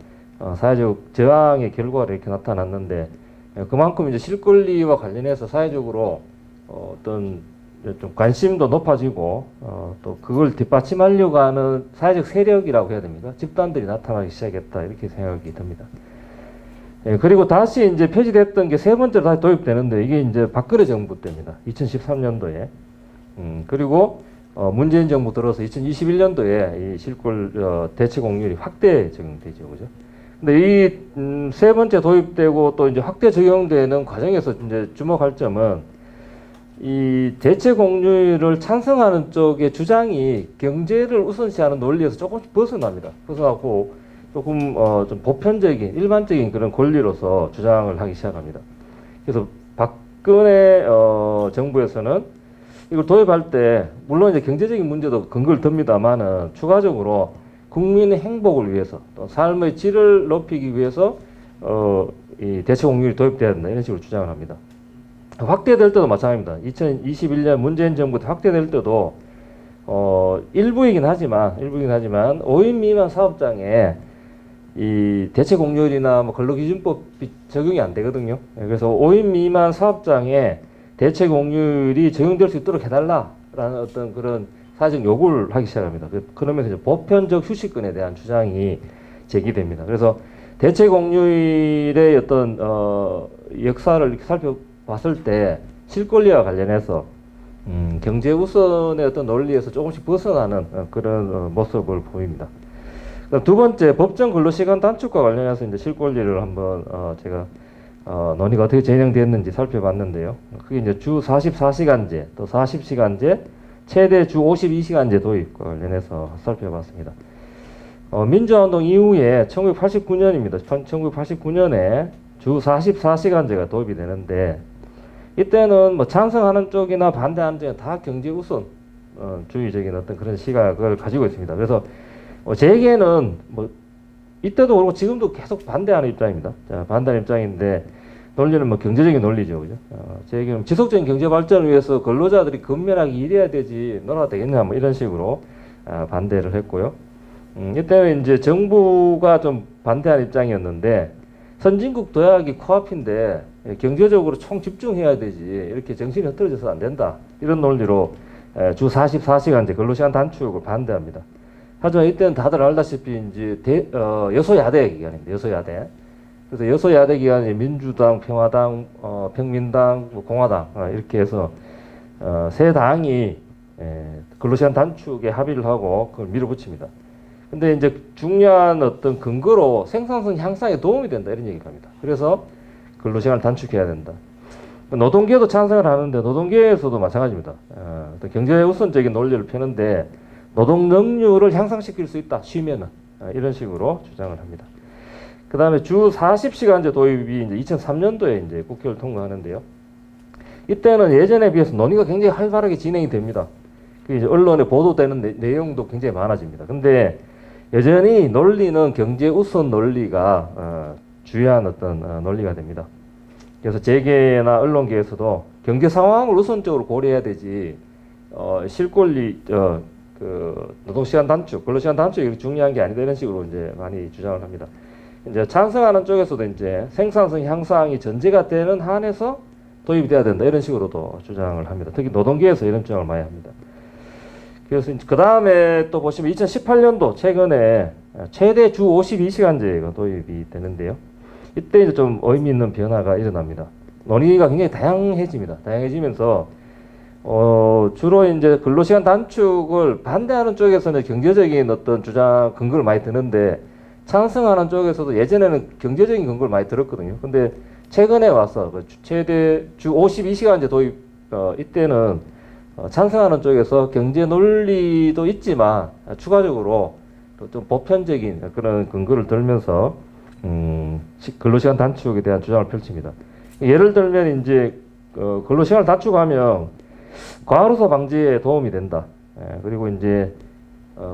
사회적 저항의 결과로 이렇게 나타났는데 그만큼 이제 실권리와 관련해서 사회적으로 어떤 좀 관심도 높아지고 또 그걸 뒷받침하려고 하는 사회적 세력이라고 해야 됩니까? 집단들이 나타나기 시작했다 이렇게 생각이 듭니다. 그리고 다시 이제 폐지됐던 게 세 번째로 다시 도입되는데 이게 이제 박근혜 정부 때입니다. 2013년도에 그리고 문재인 정부 들어서 2021년도에 이 실권 대체 공휴일이 확대 적용되죠, 그죠? 근데 이 세 번째 도입되고 또 이제 확대 적용되는 과정에서 이제 주목할 점은 이 대체 공휴일을 찬성하는 쪽의 주장이 경제를 우선시하는 논리에서 조금씩 벗어납니다. 벗어나고 조금 좀 보편적인 일반적인 그런 권리로서 주장을 하기 시작합니다. 그래서 박근혜 정부에서는 이걸 도입할 때 물론 이제 경제적인 문제도 근거를 듭니다만은 추가적으로 국민의 행복을 위해서 또 삶의 질을 높이기 위해서 이 대체 공휴일이 도입돼야 된다 이런 식으로 주장을 합니다. 확대될 때도 마찬가지입니다. 2021년 문재인 정부 때 확대될 때도 일부이긴 하지만 5인 미만 사업장에 이 대체 공휴일이나 뭐 근로기준법이 적용이 안 되거든요. 그래서 5인 미만 사업장에 대체 공휴일이 적용될 수 있도록 해달라라는 어떤 그런 사회적 요구를 하기 시작합니다. 그러면서 이제 보편적 휴식권에 대한 주장이 제기됩니다. 그래서 대체 공휴일의 어떤 역사를 이렇게 살펴봤을 때 실권리와 관련해서 경제 우선의 어떤 논리에서 조금씩 벗어나는 그런 모습을 보입니다. 두 번째 법정 근로시간 단축과 관련해서 이제 실권리를 한번 제가 논의가 어떻게 진행됐는지 살펴봤는데요. 그게 이제 주 44시간제, 또 40시간제, 최대 주 52시간제 도입과 관련해서 살펴봤습니다. 민주화운동 이후에 1989년입니다. 1989년에 주 44시간제가 도입이 되는데 이때는 뭐 찬성하는 쪽이나 반대하는 쪽이 다 경제 우선 주의적인 어떤 그런 시각을 가지고 있습니다. 그래서 제게는 뭐 이때도 그렇고 지금도 계속 반대하는 입장입니다. 자, 반대하는 입장인데 논리는 뭐 경제적인 논리죠, 그죠? 제게는 지속적인 경제 발전을 위해서 근로자들이 근면하게 일해야 되지 놀아도 되겠냐 뭐 이런 식으로 반대를 했고요. 이때는 이제 정부가 좀 반대하는 입장이었는데 선진국 도약이 코앞인데 경제적으로 총 집중해야 되지 이렇게 정신이 흐트러져서 안 된다 이런 논리로 주 44시간제 근로시간 단축을 반대합니다. 하지만 이때는 다들 알다시피 이제 여소야대 기간입니다. 여소야대. 그래서 여소야대 기간이 민주당, 평화당, 평민당, 공화당 이렇게 해서 세 당이 근로시간 단축에 합의를 하고 그걸 밀어붙입니다. 근데 이제 중요한 어떤 근거로 생산성 향상에 도움이 된다 이런 얘기를 합니다. 그래서 근로시간을 단축해야 된다. 노동계도 찬성을 하는데 노동계에서도 마찬가지입니다. 어떤 경제 우선적인 논리를 펴는데 노동 능률을 향상시킬 수 있다. 쉬면은 이런 식으로 주장을 합니다. 그 다음에 주 40시간제 도입이 이제 2003년도에 이제 국회를 통과하는데요. 이때는 예전에 비해서 논의가 굉장히 활발하게 진행이 됩니다. 이제 언론에 보도되는 내용도 굉장히 많아집니다. 근데 여전히 논리는 경제 우선 논리가 주요한 어떤 논리가 됩니다. 그래서 재계나 언론계에서도 경제 상황을 우선적으로 고려해야 되지 실권리 그 노동시간 단축, 근로시간 단축이 중요한 게 아니다 이런 식으로 이제 많이 주장을 합니다. 이제 찬성하는 쪽에서도 이제 생산성 향상이 전제가 되는 한에서 도입이 돼야 된다 이런 식으로도 주장을 합니다. 특히 노동계에서 이런 주장을 많이 합니다. 그래서 그 다음에 또 보시면 2018년도 최근에 최대 주 52시간제가 도입이 되는데요. 이때 이제 좀 의미 있는 변화가 일어납니다. 논의가 굉장히 다양해집니다. 다양해지면서 주로 이제 근로시간 단축을 반대하는 쪽에서는 경제적인 어떤 주장 근거를 많이 드는데 찬성하는 쪽에서도 예전에는 경제적인 근거를 많이 들었거든요. 근데 최근에 와서 최대 주 52시간제 도입 이때는 찬성하는 쪽에서 경제 논리도 있지만 추가적으로 좀 보편적인 그런 근거를 들면서 근로시간 단축에 대한 주장을 펼칩니다. 예를 들면 이제 근로시간을 단축하면 과로사 방지에 도움이 된다. 그리고 이제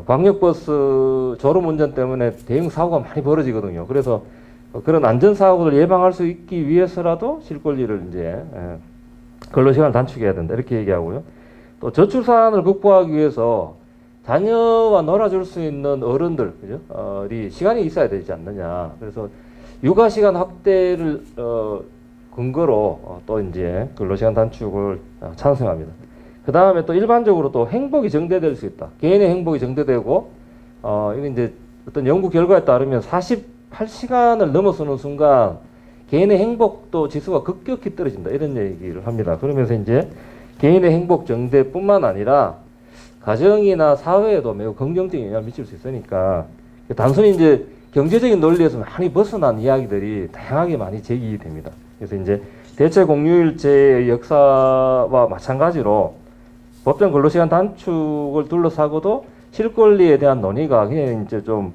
광역버스 졸음운전 때문에 대형 사고가 많이 벌어지거든요. 그래서 그런 안전사고를 예방할 수 있기 위해서라도 실권리를 이제 근로시간을 단축해야 된다. 이렇게 얘기하고요. 또 저출산을 극복하기 위해서 자녀와 놀아줄 수 있는 어른들, 그죠? 시간이 있어야 되지 않느냐. 그래서 육아시간 확대를 근거로 또 이제 근로시간 단축을 찬성합니다. 그 다음에 또 일반적으로 또 행복이 정대될 수 있다. 개인의 행복이 정대되고, 이게 이제 어떤 연구 결과에 따르면 48시간을 넘어서는 순간 개인의 행복도 지수가 급격히 떨어진다. 이런 얘기를 합니다. 그러면서 이제 개인의 행복 정대뿐만 아니라 가정이나 사회에도 매우 긍정적인 영향을 미칠 수 있으니까 단순히 이제 경제적인 논리에서 많이 벗어난 이야기들이 다양하게 많이 제기됩니다. 그래서 이제 대체 공휴일제의 역사와 마찬가지로 법정 근로시간 단축을 둘러싸고도 실권리에 대한 논의가 그냥 이제 좀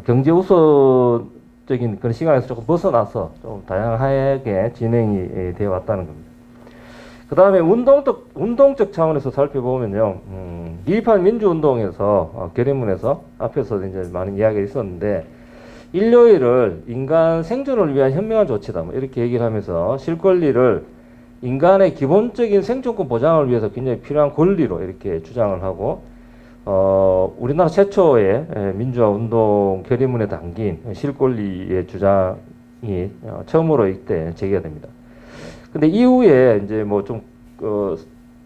경제 우선적인 그런 시간에서 조금 벗어나서 좀 다양하게 진행이 되어 왔다는 겁니다. 그 다음에 운동적 차원에서 살펴보면요, 2.28 민주운동에서, 결의문에서 앞에서 이제 많은 이야기가 있었는데, 일요일을 인간 생존을 위한 현명한 조치다. 뭐 이렇게 얘기를 하면서 실권리를 인간의 기본적인 생존권 보장을 위해서 굉장히 필요한 권리로 이렇게 주장을 하고, 우리나라 최초의 민주화 운동 결의문에 담긴 실권리의 주장이 처음으로 이때 제기가 됩니다. 근데 이후에 이제 뭐 좀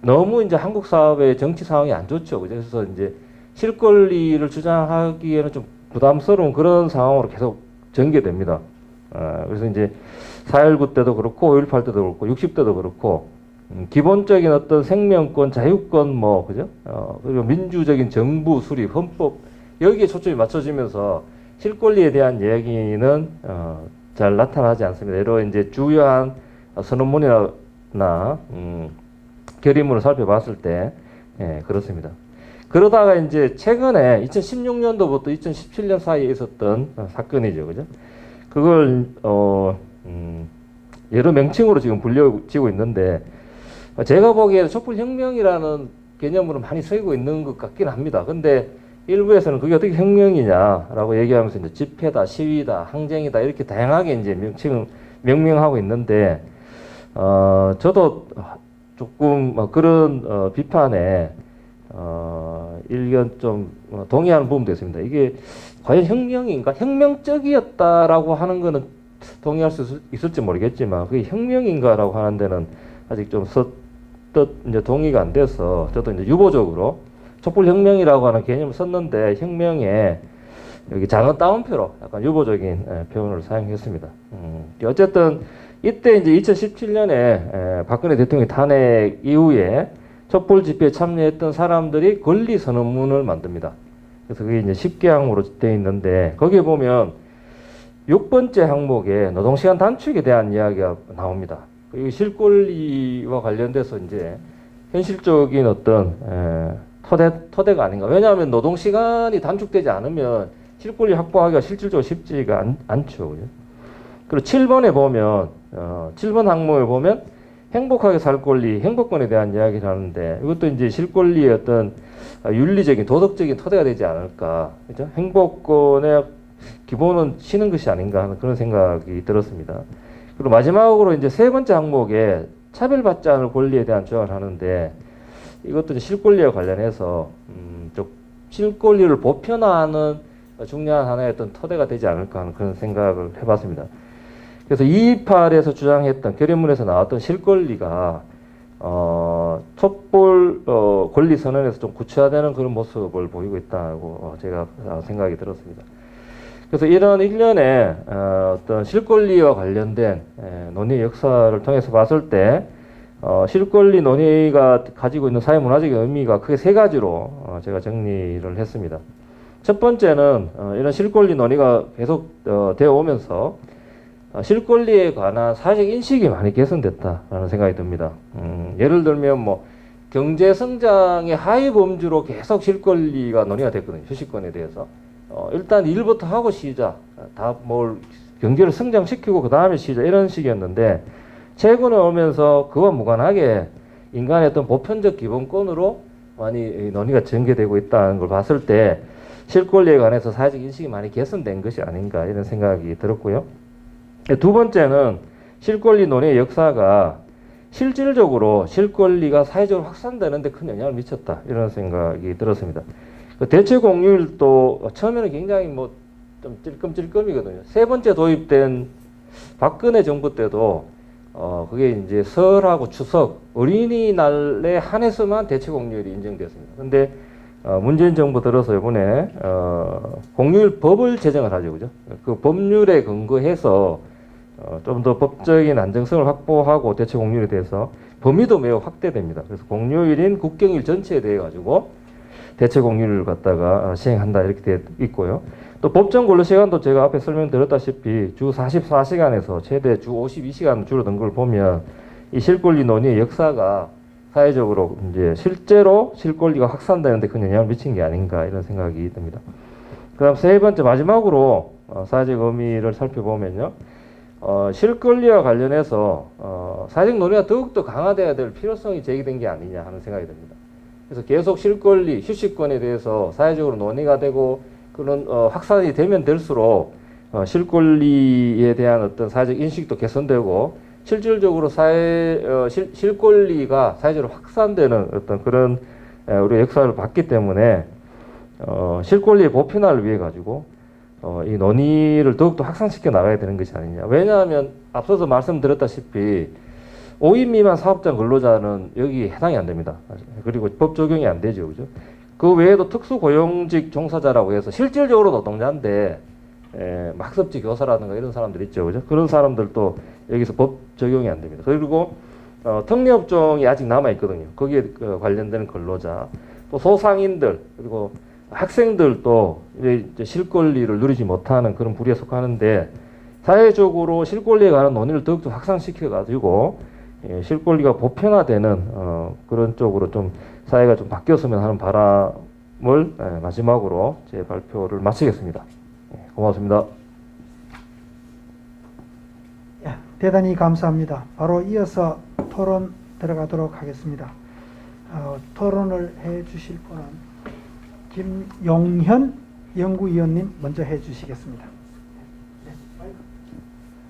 너무 이제 한국 사회의 정치 상황이 안 좋죠. 그래서 이제 실권리를 주장하기에는 좀 부담스러운 그런 상황으로 계속 전개됩니다. 그래서 이제 4.19 때도 그렇고 5.18 때도 그렇고 60대도 그렇고 기본적인 어떤 생명권, 자유권 뭐 그죠? 그리고 민주적인 정부 수립, 헌법 여기에 초점이 맞춰지면서 실권리에 대한 얘기는 잘 나타나지 않습니다. 예로 이제 주요한 선언문이나 결의문을 살펴봤을 때 그렇습니다. 그러다가 이제 최근에 2016년도부터 2017년 사이에 있었던 사건이죠, 그죠? 그걸 여러 명칭으로 지금 불려지고 있는데 제가 보기에는 촛불혁명이라는 개념으로 많이 쓰이고 있는 것 같긴 합니다. 근데 일부에서는 그게 어떻게 혁명이냐라고 얘기하면서 이제 집회다, 시위다, 항쟁이다 이렇게 다양하게 이제 명칭을 명명하고 있는데 저도 조금 그런 비판에 일견 좀 동의하는 부분도 있습니다. 이게 과연 혁명인가? 혁명적이었다라고 하는 거는 동의할 수 있을지 모르겠지만 그게 혁명인가라고 하는 데는 아직 좀 뜻 이제 동의가 안 돼서 저도 이제 유보적으로 촛불혁명이라고 하는 개념을 썼는데 혁명에 여기 작은 따옴표로 약간 유보적인 표현을 사용했습니다. 어쨌든 이때 이제 2017년에 박근혜 대통령 탄핵 이후에 촛불 집회에 참여했던 사람들이 권리 선언문을 만듭니다. 그래서 그게 이제 10개 항목으로 되어 있는데 거기에 보면 6번째 항목에 노동시간 단축에 대한 이야기가 나옵니다. 이 실권리와 관련돼서 이제 현실적인 어떤 토대가 아닌가. 왜냐하면 노동시간이 단축되지 않으면 실권리 확보하기가 실질적으로 쉽지가 않죠. 그죠? 그리고 7번에 보면 7번 항목에 보면 행복하게 살 권리, 행복권에 대한 이야기를 하는데 이것도 이제 실권리의 어떤 윤리적인 도덕적인 토대가 되지 않을까. 그죠? 행복권의 기본은 쉬는 것이 아닌가 하는 그런 생각이 들었습니다. 그리고 마지막으로 이제 세 번째 항목에 차별받지 않을 권리에 대한 조항을 하는데 이것도 이제 실권리와 관련해서 좀 실권리를 보편화하는 중요한 하나의 어떤 토대가 되지 않을까 하는 그런 생각을 해봤습니다. 그래서 228에서 주장했던 결의문에서 나왔던 실권리가 촛불 권리 선언에서 좀 구체화되는 그런 모습을 보이고 있다고 제가 생각이 들었습니다. 그래서 이런 일련의 어떤 실권리와 관련된 논의 역사를 통해서 봤을 때 실권리 논의가 가지고 있는 사회문화적인 의미가 크게 세 가지로 제가 정리를 했습니다. 첫 번째는 이런 실권리 논의가 계속 되어 오면서 실권리에 관한 사회적 인식이 많이 개선됐다라는 생각이 듭니다. 예를 들면 뭐 경제 성장의 하위 범주로 계속 실권리가 논의가 됐거든요. 휴식권에 대해서. 일단 일부터 하고 시작. 다 뭘 경제를 성장시키고 그 다음에 시작. 이런 식이었는데 최근에 오면서 그와 무관하게 인간의 어떤 보편적 기본권으로 많이 논의가 전개되고 있다는 걸 봤을 때 실권리에 관해서 사회적 인식이 많이 개선된 것이 아닌가 이런 생각이 들었고요. 두 번째는 실권리 논의의 역사가 실질적으로 실권리가 사회적으로 확산되는 데 큰 영향을 미쳤다 이런 생각이 들었습니다. 대체 공휴일도 처음에는 굉장히 뭐 좀 찔끔찔끔이거든요. 세 번째 도입된 박근혜 정부 때도 그게 이제 설하고 추석 어린이날에 한해서만 대체 공휴일이 인정됐습니다. 근데 문재인 정부 들어서 이번에 공휴일 법을 제정을 하죠, 그죠? 그 법률에 근거해서 좀 더 법적인 안정성을 확보하고 대체 공휴일에 대해서 범위도 매우 확대됩니다. 그래서 공휴일인 국경일 전체에 대해 가지고 대체 공휴일을 갖다가 시행한다 이렇게 되어 있고요. 또 법정 근로 시간도 제가 앞에 설명드렸다시피 주 44시간에서 최대 주 52시간 줄어든 걸 보면 이 실권리 논의의 역사가 사회적으로 이제 실제로 실권리가 확산되는데 큰 영향을 미친 게 아닌가 이런 생각이 듭니다. 그다음 세 번째 마지막으로 사회적 의미를 살펴보면요. 실권리와 관련해서 사회적 논의가 더욱더 강화돼야 될 필요성이 제기된 게 아니냐 하는 생각이 듭니다. 그래서 계속 실권리, 휴식권에 대해서 사회적으로 논의가 되고 그런 확산이 되면 될수록 실권리에 대한 어떤 사회적 인식도 개선되고 실질적으로 실권리가 사회적으로 확산되는 어떤 그런 우리 역사를 봤기 때문에 실권리의 보편화를 위해 가지고 이 논의를 더욱더 확산시켜 나가야 되는 것이 아니냐. 왜냐하면 앞서서 말씀드렸다시피 5인 미만 사업장 근로자는 여기 해당이 안 됩니다. 그리고 법 적용이 안 되죠. 그죠? 그 외에도 특수고용직 종사자라고 해서 실질적으로 노동자인데 학습지 교사라든가 이런 사람들 있죠. 그죠? 그런 사람들도 여기서 법 적용이 안 됩니다. 그리고 특례업종이 아직 남아있거든요. 거기에 관련된 근로자, 또 소상인들, 그리고 학생들도 이제 실권리를 누리지 못하는 그런 부류에 속하는데 사회적으로 실권리에 관한 논의를 더욱더 확산시켜가지고 실권리가 보편화되는 그런 쪽으로 좀 사회가 좀 바뀌었으면 하는 바람을 마지막으로 제 발표를 마치겠습니다. 고맙습니다. 대단히 감사합니다. 바로 이어서 토론 들어가도록 하겠습니다. 토론을 해 주실 분은 김용현 연구위원님 먼저 해 주시겠습니다.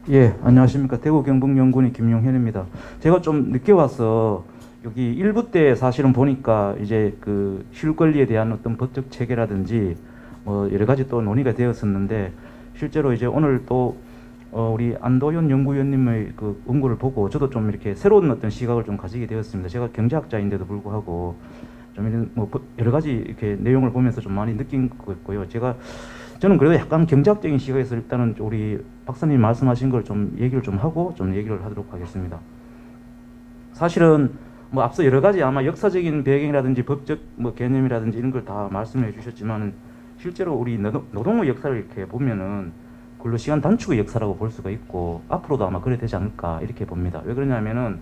예, 안녕하십니까. 대구 경북연구원의 김용현입니다. 제가 좀 늦게 와서 여기 일부 때 사실은 보니까 이제 그 실권리에 대한 어떤 법적 체계라든지 뭐 여러 가지 또 논의가 되었었는데 실제로 이제 오늘 또 우리 안도현 연구위원님의 그 연구를 보고 저도 좀 이렇게 새로운 어떤 시각을 좀 가지게 되었습니다. 제가 경제학자인데도 불구하고 좀 이런 뭐 여러 가지 이렇게 내용을 보면서 좀 많이 느낀 것 같고요. 저는 그래도 약간 경제학적인 시각에서 일단은 우리 박사님 말씀하신 걸 좀 얘기를 좀 하고 좀 얘기를 하도록 하겠습니다. 사실은 뭐 앞서 여러 가지 아마 역사적인 배경이라든지 법적 뭐 개념이라든지 이런 걸 다 말씀해 주셨지만 실제로 우리 노동의 역사를 이렇게 보면은 근로시간 단축의 역사라고 볼 수가 있고 앞으로도 아마 그래 되지 않을까 이렇게 봅니다. 왜 그러냐면은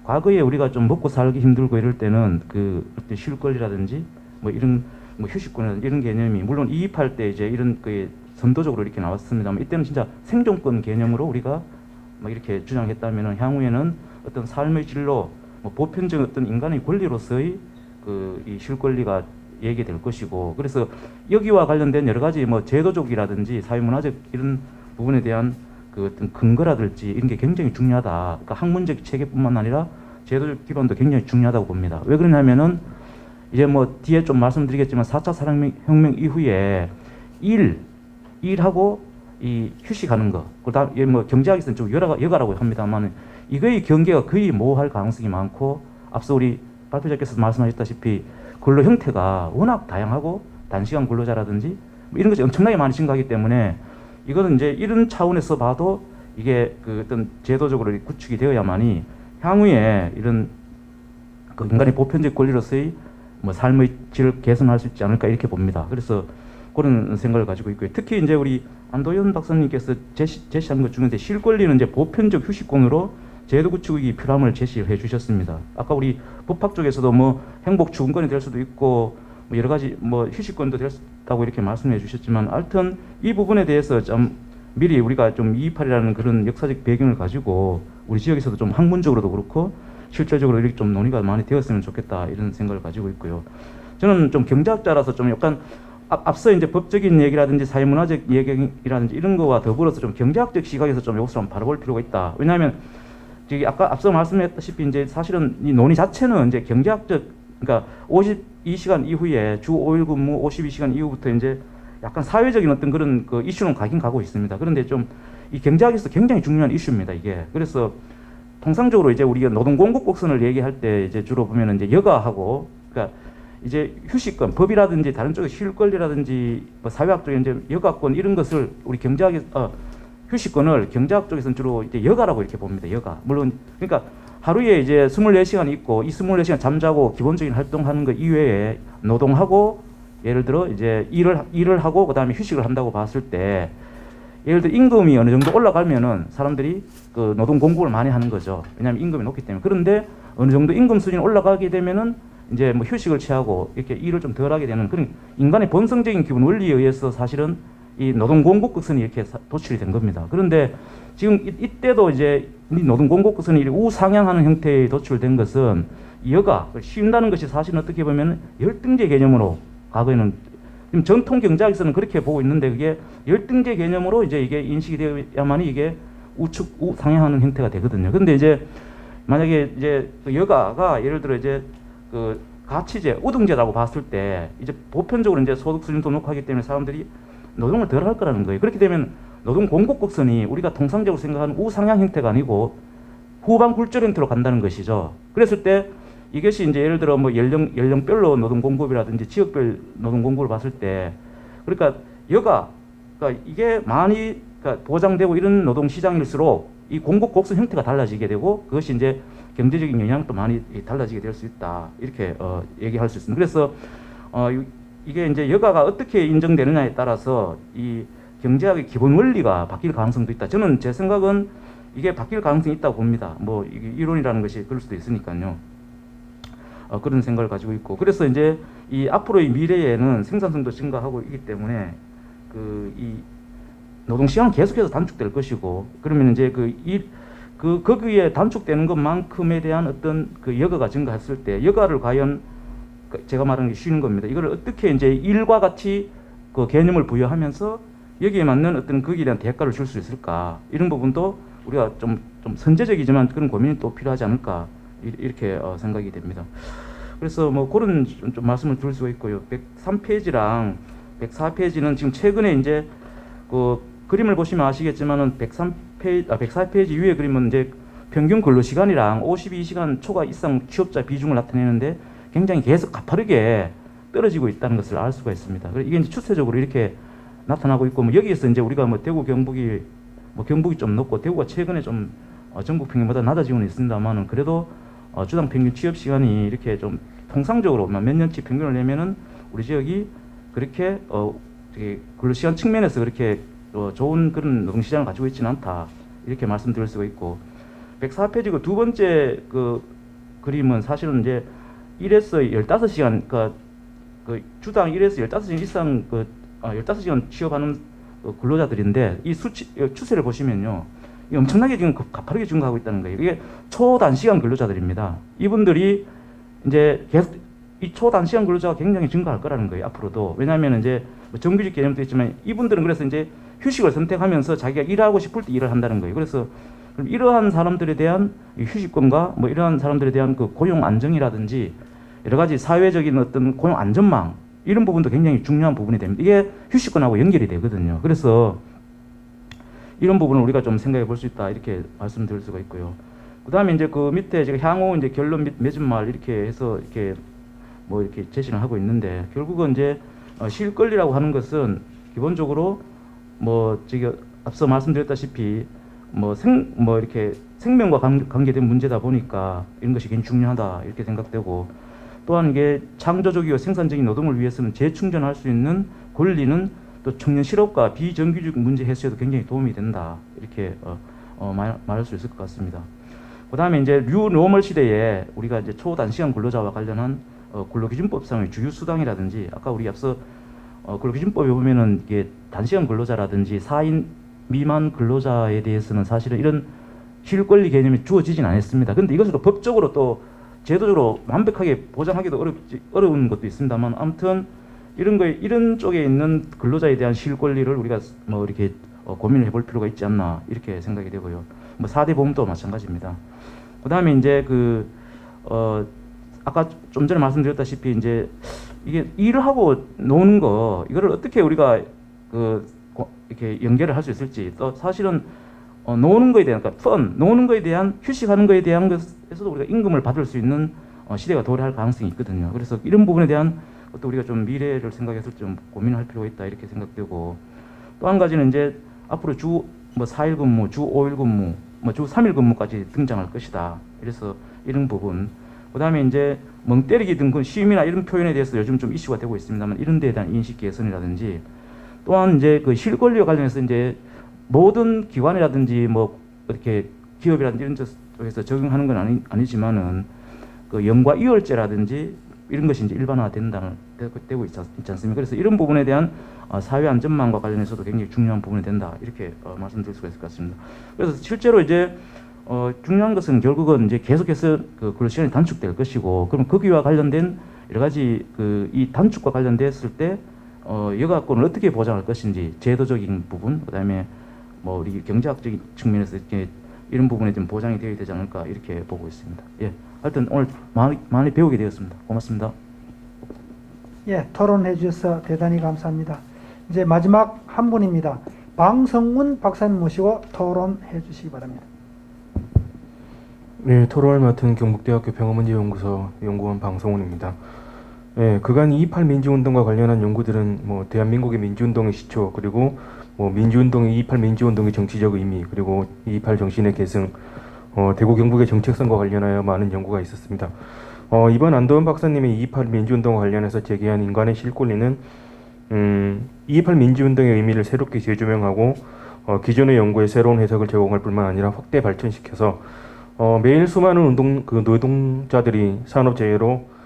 과거에 우리가 좀 먹고 살기 힘들고 이럴 때는 그 어떤 쉴 권리라든지 뭐 이런 뭐 휴식권이라든지 이런 개념이 물론 이입할 때 이제 이런 그 선도적으로 이렇게 나왔습니다만 이때는 진짜 생존권 개념으로 우리가 막 이렇게 주장했다면은 향후에는 어떤 삶의 질로 뭐 보편적 어떤 인간의 권리로서의 그 이 쉴 권리가 얘기될 것이고 그래서 여기와 관련된 여러 가지 뭐 제도적이라든지 사회문화적 이런 부분에 대한 그 어떤 근거라든지 이런 게 굉장히 중요하다. 그러니까 학문적 체계뿐만 아니라 제도적 기반도 굉장히 중요하다고 봅니다. 왜 그러냐면은 이제 뭐 뒤에 좀 말씀드리겠지만 4차 산업혁명 이후에 일하고 이 휴식하는 거, 그다음 뭐 경제학에서는 좀 여가라고 합니다만 이거의 경계가 거의 모호할 가능성이 많고 앞서 우리 발표자께서 말씀하셨다시피 근로 형태가 워낙 다양하고 단시간 근로자라든지 뭐 이런 것이 엄청나게 많이 증가하기 때문에 이거는 이제 이런 차원에서 봐도 이게 그 어떤 제도적으로 구축이 되어야만이 향후에 이런 그 인간의 보편적 권리로서의 뭐 삶의 질을 개선할 수 있지 않을까 이렇게 봅니다. 그래서 그런 생각을 가지고 있고요. 특히 이제 우리 안도현 박사님께서 제시한 것 중에 쉴 권리는 이제 보편적 휴식권으로 제도 구축이 필요함을 제시해 주셨습니다. 아까 우리 법학 쪽에서도 뭐 행복 추gun권이 될 수도 있고 뭐 여러 가지 뭐 휴식권도 될 수 있다고 이렇게 말씀해 주셨지만 하여튼 이 부분에 대해서 좀 미리 우리가 좀 이입하리라는 그런 역사적 배경을 가지고 우리 지역에서도 좀 학문적으로도 그렇고 실질적으로 이렇게 좀 논의가 많이 되었으면 좋겠다 이런 생각을 가지고 있고요. 저는 좀 경제학자라서 좀 약간 앞서 이제 법적인 얘기라든지 사회문화적 얘기라든지 이런 거와 더불어서 좀 경제학적 시각에서 좀 이것을 좀 바라볼 필요가 있다. 왜냐하면 저기 아까 앞서 말씀했다시피 이제 사실은 이 논의 자체는 이제 경제학적 그러니까 52시간 이후에 주 5일 근무 52시간 이후부터 이제 약간 사회적인 어떤 그런 그 이슈는 가긴 가고 있습니다. 그런데 좀 이 경제학에서 굉장히 중요한 이슈입니다. 이게 그래서 통상적으로 이제 우리가 노동 공급 곡선을 얘기할 때 이제 주로 보면은 이제 여가하고 그러니까 이제 휴식권 법이라든지 다른 쪽에 쉴 권리라든지 뭐 사회학적인 이제 여가권 이런 것을 우리 경제학에 휴식권을 경제학 쪽에서는 주로 이제 여가라고 이렇게 봅니다. 여가. 물론 그러니까 하루에 이제 24시간 있고 이 24시간 잠자고 기본적인 활동하는 것 이외에 노동하고 예를 들어 이제 일을 하고 그다음에 휴식을 한다고 봤을 때 예를 들어 임금이 어느 정도 올라가면은 사람들이 그 노동 공급을 많이 하는 거죠. 왜냐하면 임금이 높기 때문에. 그런데 어느 정도 임금 수준이 올라가게 되면은 이제 뭐 휴식을 취하고 이렇게 일을 좀 덜 하게 되는 그런 인간의 본성적인 기본 원리에 의해서 사실은 이 노동 공급 곡선이 이렇게 도출이 된 겁니다. 그런데 지금 이때도 이제 이 노동 공급 곡선이 우상향하는 형태에 도출된 것은 여가 쉰다는 것이 사실은 어떻게 보면 열등제 개념으로 과거에는 지금 전통 경제학에서는 그렇게 보고 있는데 그게 열등제 개념으로 이제 이게 인식이 되어야만이 이게 우상향하는 형태가 되거든요. 근데 이제 만약에 이제 그 여가가 예를 들어 이제 그 가치제, 우등제라고 봤을 때 이제 보편적으로 이제 소득 수준도 높아하기 때문에 사람들이 노동을 덜 할 거라는 거예요. 그렇게 되면 노동 공급 곡선이 우리가 통상적으로 생각하는 우상향 형태가 아니고 후방 굴절 형태로 간다는 것이죠. 그랬을 때 이것이 이제 예를 들어 뭐 연령별로 노동 공급이라든지 지역별 노동 공급을 봤을 때 그러니까 여가 그러니까 이게 많이 그러니까 보장되고 이런 노동 시장일수록 이 공급 곡선 형태가 달라지게 되고 그것이 이제 경제적인 영향도 많이 달라지게 될 수 있다 이렇게 얘기할 수 있습니다. 그래서 이게 이제 여가가 어떻게 인정되느냐에 따라서 이 경제학의 기본 원리가 바뀔 가능성도 있다. 저는 제 생각은 이게 바뀔 가능성이 있다고 봅니다. 뭐 이게 이론이라는 것이 그럴 수도 있으니까요. 그런 생각을 가지고 있고 그래서 이제 이 앞으로의 미래에는 생산성도 증가하고 있기 때문에 그 이 노동 시간은 계속해서 단축될 것이고 그러면 이제 거기에 단축되는 것만큼에 대한 어떤 그 여가가 증가했을 때 여가를 과연 제가 말하는 게 쉬운 겁니다. 이걸 어떻게 이제 일과 같이 그 개념을 부여하면서 여기에 맞는 어떤 거기에 대한 대가를 줄 수 있을까 이런 부분도 우리가 좀 선제적이지만 그런 고민이 또 필요하지 않을까 이렇게 생각이 됩니다. 그래서 뭐 그런 좀 말씀을 드릴 수가 있고요. 103페이지랑 104페이지는 지금 최근에 이제 그 그림을 보시면 아시겠지만은 104페이지 위에 그림은 이제 평균 근로 시간이랑 52시간 초과 이상 취업자 비중을 나타내는데 굉장히 계속 가파르게 떨어지고 있다는 것을 알 수가 있습니다. 이게 이제 추세적으로 이렇게 나타나고 있고 뭐 여기에서 이제 우리가 뭐 대구 경북이 좀 높고 대구가 최근에 좀 전국 평균보다 낮아지고는 있습니다만은 그래도 주당 평균 취업 시간이 이렇게 좀 통상적으로 몇 년치 평균을 내면은 우리 지역이 그렇게 되게 근로시간 측면에서 그렇게 좋은 그런 노동시장을 가지고 있지는 않다 이렇게 말씀드릴 수가 있고 104페이지 그 두 번째 그 그림은 사실은 이제 1에서 15시간 그 주당 1에서 15시간 이상 15시간 취업하는 근로자들인데 이 추세를 보시면요. 이게 엄청나게 지금 가파르게 증가하고 있다는 거예요. 이게 초단시간 근로자들입니다. 이분들이 이제 계속 이 초단시간 근로자가 굉장히 증가할 거라는 거예요. 앞으로도. 왜냐하면 이제 뭐 정규직 개념도 있지만 이분들은 그래서 이제 휴식을 선택하면서 자기가 일하고 싶을 때 일을 한다는 거예요. 그래서 그럼 이러한 사람들에 대한 휴식권과 뭐 이러한 사람들에 대한 그 고용 안정이라든지 여러 가지 사회적인 어떤 고용 안전망 이런 부분도 굉장히 중요한 부분이 됩니다. 이게 휴식권하고 연결이 되거든요. 그래서 이런 부분을 우리가 좀 생각해 볼 수 있다 이렇게 말씀드릴 수가 있고요. 그다음에 이제 그 밑에 제가 향후 이제 결론 맺은 말 이렇게 해서 이렇게 뭐 이렇게 제시를 하고 있는데 결국은 이제 실권리라고 하는 것은 기본적으로 뭐 지금 앞서 말씀드렸다시피 뭐 이렇게 생명과 관계된 문제다 보니까 이런 것이 굉장히 중요하다 이렇게 생각되고 또한 이게 창조적이고 생산적인 노동을 위해서는 재충전할 수 있는 권리는 또 청년 실업과 비정규직 문제 해소에도 굉장히 도움이 된다 이렇게 말할 수 있을 것 같습니다. 그다음에 이제 뉴노멀 시대에 우리가 이제 초단시간 근로자와 관련한 근로기준법상의 주요 수당이라든지 아까 우리 앞서 근로기준법에 보면은 이게 단시간 근로자라든지 4인 미만 근로자에 대해서는 사실은 이런 실권리 개념이 주어지진 않았습니다. 그런데 이것을 또 법적으로 또 제도적으로 완벽하게 보장하기도 어려운 것도 있습니다만 아무튼 이런 쪽에 있는 근로자에 대한 실권리를 우리가 뭐 이렇게 고민을 해볼 필요가 있지 않나 이렇게 생각이 되고요. 뭐 4대 보험도 마찬가지입니다. 그다음에 이제 아까 좀 전에 말씀드렸다시피 이제 이게 일을 하고 노는 거 이거를 어떻게 우리가 이렇게 연결을 할 수 있을지 또 사실은 노는 거에 대한 노는 거에 대한 휴식하는 거에 대한 것에서도 우리가 임금을 받을 수 있는 시대가 도래할 가능성이 있거든요. 그래서 이런 부분에 대한 것도 우리가 좀 미래를 생각해서 좀 고민을 할 필요가 있다 이렇게 생각되고 또 한 가지는 이제 앞으로 주 4일 근무, 주 5일 근무, 주 3일 근무까지 등장할 것이다. 그래서 이런 부분. 그다음에 이제 멍 때리기 등 시임이나 이런 표현에 대해서 요즘 좀 이슈가 되고 있습니다만 이런 데에 대한 인식 개선이라든지 또한 이제 그 실권리와 관련해서 이제 모든 기관이라든지 뭐 이렇게 기업이라든지 이런 쪽에서 적용하는 건 아니지만은 그 영과 이월제라든지 이런 것이 이제 일반화되고 있지 않습니까? 그래서 이런 부분에 대한 사회 안전망과 관련해서도 굉장히 중요한 부분이 된다 이렇게 말씀드릴 수가 있을 것 같습니다. 그래서 실제로 이제 중요한 것은 결국은 이제 계속해서 그 근로 시간이 단축될 것이고 그럼 거기와 관련된 여러 가지 이 단축과 관련됐을 때 여가권을 어떻게 보장할 것인지 제도적인 부분 그다음에 뭐 우리 경제학적인 측면에서 이렇게 이런 부분에 좀 보장이 되어야 되지 않을까 이렇게 보고 있습니다. 예, 하여튼 오늘 많이 배우게 되었습니다. 고맙습니다. 예, 토론해 주셔서 대단히 감사합니다. 이제 마지막 한 분입니다. 방성문 박사님 모시고 토론해 주시기 바랍니다. 네, 토론을 맡은 경북대학교 병어문제연구소 연구원 방성훈입니다. 네, 그간 2.28 민주운동과 관련한 연구들은 뭐 대한민국의 민주운동의 시초 그리고 뭐 민주운동의 2.28 민주운동의 정치적 의미 그리고 2.28 정신의 계승 대구 경북의 정책성과 관련하여 많은 연구가 있었습니다. 이번 안도원 박사님의 2.28 민주운동과 관련해서 제기한 인간의 실권리는 2.28 민주운동의 의미를 새롭게 재조명하고 기존의 연구에 새로운 해석을 제공할 뿐만 아니라 확대 발전시켜서 매일 수많은 노동자들이 산업재해로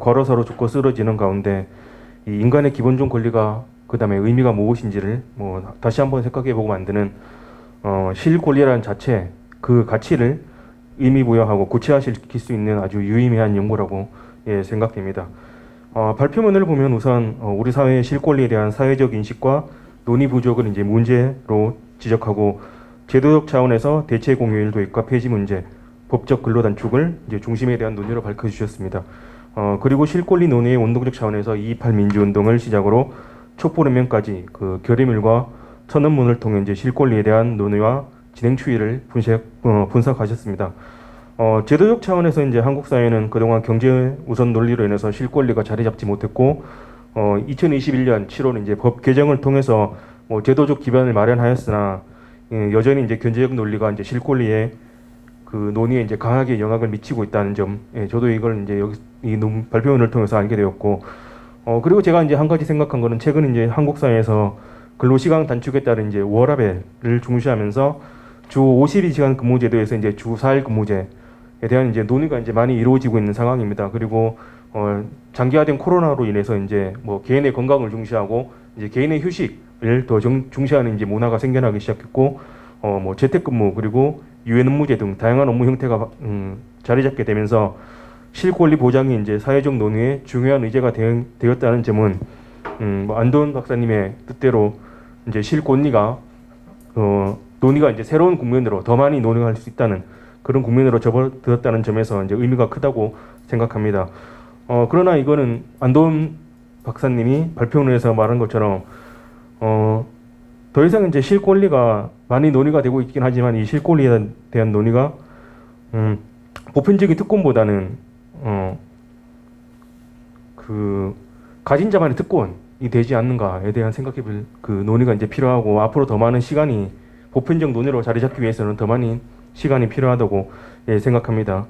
걸어서로 죽고 쓰러지는 가운데 이 인간의 기본적 권리가 그 다음에 의미가 무엇인지를 다시 한번 생각해보고 만드는 실권리라는 자체 그 가치를 의미부여하고 구체화시킬 수 있는 아주 유의미한 연구라고 생각됩니다. 발표문을 보면 우선 우리 사회의 실권리에 대한 사회적 인식과 논의 부족을 이제 문제로 지적하고 제도적 차원에서 대체 공휴일 도입과 폐지 문제, 법적 근로 단축을 이제 중심에 대한 논의로 밝혀주셨습니다. 그리고 실권리 논의의 운동적 차원에서 2.28 민주운동을 시작으로 촛불혁명까지 그 결의물과 선언문을 통해 이제 실권리에 대한 논의와 진행 추이를 분석하셨습니다. 제도적 차원에서 이제 한국 사회는 그동안 경제 우선 논리로 인해서 실권리가 자리 잡지 못했고 2021년 7월 이제 법 개정을 통해서 제도적 기반을 마련하였으나 여전히 이제 경제적 논리가 이제 실권리에 그 논의에 이제 강하게 영향을 미치고 있다는 점, 예, 저도 이걸 이제 여기 이 발표문을 통해서 알게 되었고, 그리고 제가 이제 한 가지 생각한 거는 최근 이제 한국 사회에서 근로시간 단축에 따른 이제 워라밸을 중시하면서 주 52시간 근무제도에서 이제 주 4일 근무제에 대한 이제 논의가 이제 많이 이루어지고 있는 상황입니다. 그리고 장기화된 코로나로 인해서 이제 뭐 개인의 건강을 중시하고 이제 개인의 휴식을 더 중시하는 이제 문화가 생겨나기 시작했고, 뭐 재택근무 그리고 유엔 업무제 등 다양한 업무 형태가 자리 잡게 되면서 실권리 보장이 이제 사회적 논의의 중요한 의제가 되었다는 점은 뭐 안도원 박사님의 뜻대로 이제 실권리가 논의가 이제 새로운 국면으로 더 많이 논의할 수 있다는 그런 국면으로 접어들었다는 점에서 이제 의미가 크다고 생각합니다. 그러나 이거는 안도원 박사님이 발표문에서 말한 것처럼 더 이상 이제 실권리가 많이 논의가 되고 있긴 하지만 이 실권리에 대한 논의가 보편적인 특권보다는 그 가진 자만의 특권이 되지 않는가에 대한 생각해볼 그 논의가 이제 필요하고, 앞으로 더 많은 시간이 보편적 논의로 자리 잡기 위해서는 더 많은 시간이 필요하다고 생각합니다.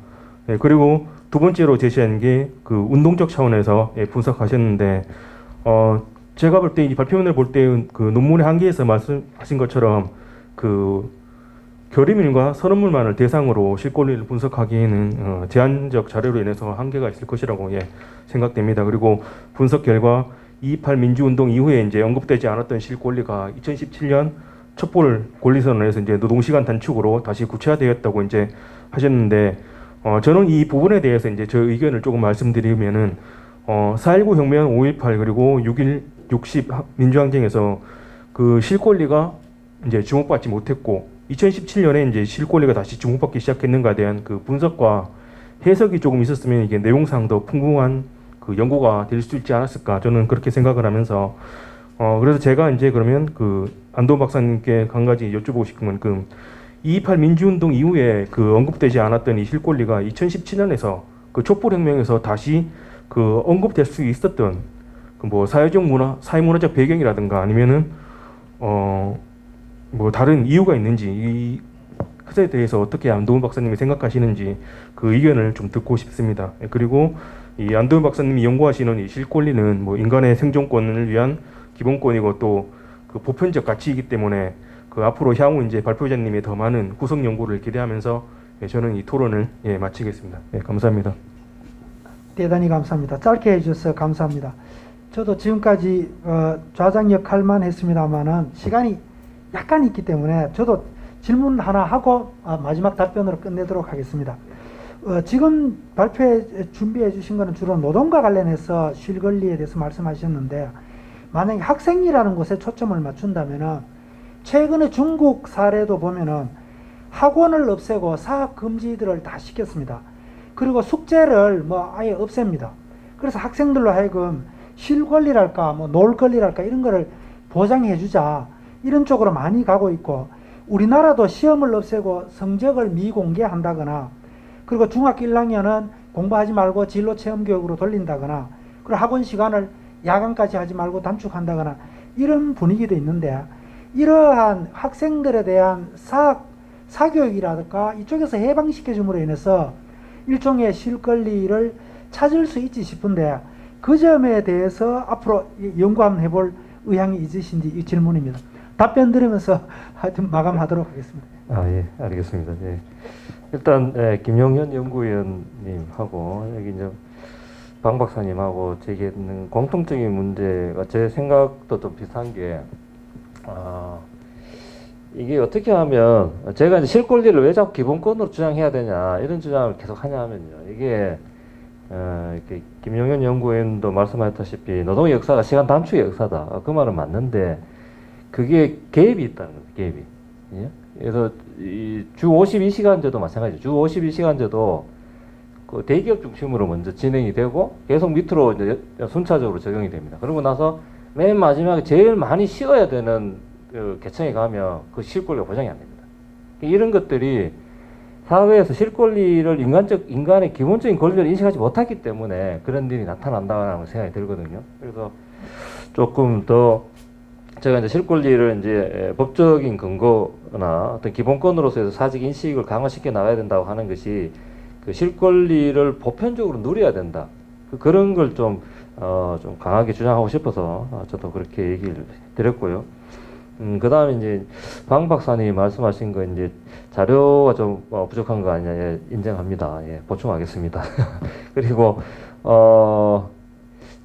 그리고 두 번째로 제시한 게 그 운동적 차원에서 분석하셨는데, 제가 볼 때 이 발표문을 볼 때 그 논문의 한계에서 말씀하신 것처럼 그 결의문과 선언문만을 대상으로 실권리를 분석하기에는 제한적 자료로 인해서 한계가 있을 것이라고 생각됩니다. 그리고 분석 결과 2.28 민주운동 이후에 이제 언급되지 않았던 실권리가 2017년 촛불 권리선언에서 이제 노동시간 단축으로 다시 구체화되었다고 이제 하셨는데, 저는 이 부분에 대해서 이제 저 의견을 조금 말씀드리면은 4.19 혁명, 5.18 그리고 6.1, 60 민주항쟁에서 그 실권리가 이제 주목받지 못했고 2017년에 이제 실권리가 다시 주목받기 시작했는가에 대한 그 분석과 해석이 조금 있었으면 이게 내용상 더 풍부한 그 연구가 될 수 있지 않았을까, 저는 그렇게 생각을 하면서 그래서 제가 이제 그러면 그 안도원 박사님께 한 가지 여쭤보고 싶은 건 그 2.28 민주운동 이후에 그 언급되지 않았던 이 실권리가 2017년에서 그 촛불혁명에서 다시 그 언급될 수 있었던 그 뭐 사회적 문화, 사회문화적 배경이라든가 아니면은 뭐 다른 이유가 있는지, 이 것에 대해서 어떻게 안도원 박사님이 생각하시는지 그 의견을 좀 듣고 싶습니다. 그리고 이 안도원 박사님이 연구하시는 이 실권리는 뭐 인간의 생존권을 위한 기본권이고 또 그 보편적 가치이기 때문에 그 앞으로 향후 이제 발표자님의 더 많은 후속 연구를 기대하면서 저는 이 토론을 마치겠습니다. 감사합니다. 대단히 감사합니다. 짧게 해주셔서 감사합니다. 저도 지금까지 좌장 역할만 했습니다만은 시간이 약간 있기 때문에 저도 질문 하나 하고 마지막 답변으로 끝내도록 하겠습니다. 지금 발표에 준비해 주신 거는 주로 노동과 관련해서 실권리에 대해서 말씀하셨는데, 만약에 학생이라는 곳에 초점을 맞춘다면은 최근에 중국 사례도 보면은 학원을 없애고 사학 금지들을 다 시켰습니다. 그리고 숙제를 뭐 아예 없앱니다. 그래서 학생들로 하여금 쉴 권리랄까 뭐 놀 권리랄까 이런 거를 보장해 주자, 이런 쪽으로 많이 가고 있고, 우리나라도 시험을 없애고 성적을 미공개한다거나, 그리고 중학교 1학년은 공부하지 말고 진로 체험 교육으로 돌린다거나, 그리고 학원 시간을 야간까지 하지 말고 단축한다거나 이런 분위기도 있는데, 이러한 학생들에 대한 사교육이라든가 이쪽에서 해방시켜 줌으로 인해서 일종의 실권리를 찾을 수 있지 싶은데, 그 점에 대해서 앞으로 연구 한번 해볼 의향이 있으신지 이 질문입니다. 답변 들으면서 하여튼 마감하도록 하겠습니다. 예, 알겠습니다. 예. 일단 김용현 연구위원님하고 여기 이제 방 박사님하고 제기하는 공통적인 문제가 제 생각도 좀 비슷한 게, 이게 어떻게 하면 제가 이제 실권리를 왜 자꾸 기본권으로 주장해야 되냐 이런 주장을 계속 하냐 하면요, 이게 이렇게 김용현 연구위원도 말씀하셨다시피 노동의 역사가 시간 단축의 역사다, 그 말은 맞는데 그게 갭이 있다는 거예요. 갭이. 예? 그래서 이 주 52시간제도 마찬가지죠. 주 52시간제도 그 대기업 중심으로 먼저 진행이 되고 계속 밑으로 이제 순차적으로 적용이 됩니다. 그러고 나서 맨 마지막에 제일 많이 쉬어야 되는 그 계층에 가면 그 실권리가 보장이 안 됩니다. 이런 것들이 사회에서 실권리를 인간의 기본적인 권리를 인식하지 못했기 때문에 그런 일이 나타난다는 생각이 들거든요. 그래서 조금 더 제가 이제 실권리를 이제 법적인 근거나 어떤 기본권으로서 사직 인식을 강화시켜 나가야 된다고 하는 것이 그 실권리를 보편적으로 누려야 된다. 그런 걸 좀 강하게 주장하고 싶어서 저도 그렇게 얘기를 드렸고요. 그 다음에 이제 방 박사님이 말씀하신 거 이제 자료가 좀 부족한 거 아니냐, 예, 인정합니다. 예, 보충하겠습니다. 그리고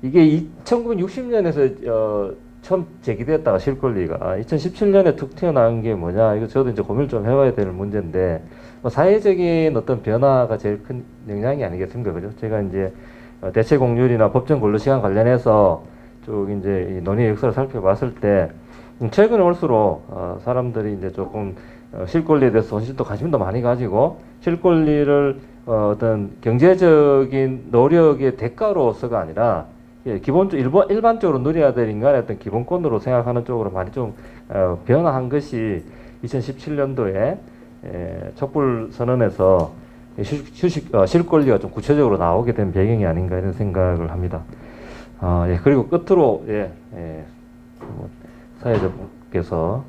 이게 1960년에서 처음 제기됐다가 실권리가 2017년에 툭 튀어나온 게 뭐냐, 이거 저도 이제 고민을 좀 해봐야 될 문제인데, 사회적인 어떤 변화가 제일 큰 영향이 아니겠습니까, 그죠? 제가 이제 대체 공률이나 법정 근로 시간 관련해서 쭉 이제 이 논의 역사를 살펴봤을 때, 최근에 올수록 사람들이 이제 조금 실권리에 대해서 훨씬 더 관심도 많이 가지고 실권리를 어떤 경제적인 노력의 대가로서가 아니라 일반적으로 누려야 될 인간의 어떤 기본권으로 생각하는 쪽으로 많이 좀 변화한 것이 2017년도에 촛불 선언에서 실권리가 좀 구체적으로 나오게 된 배경이 아닌가 이런 생각을 합니다. 예, 그리고 끝으로 사회자분께서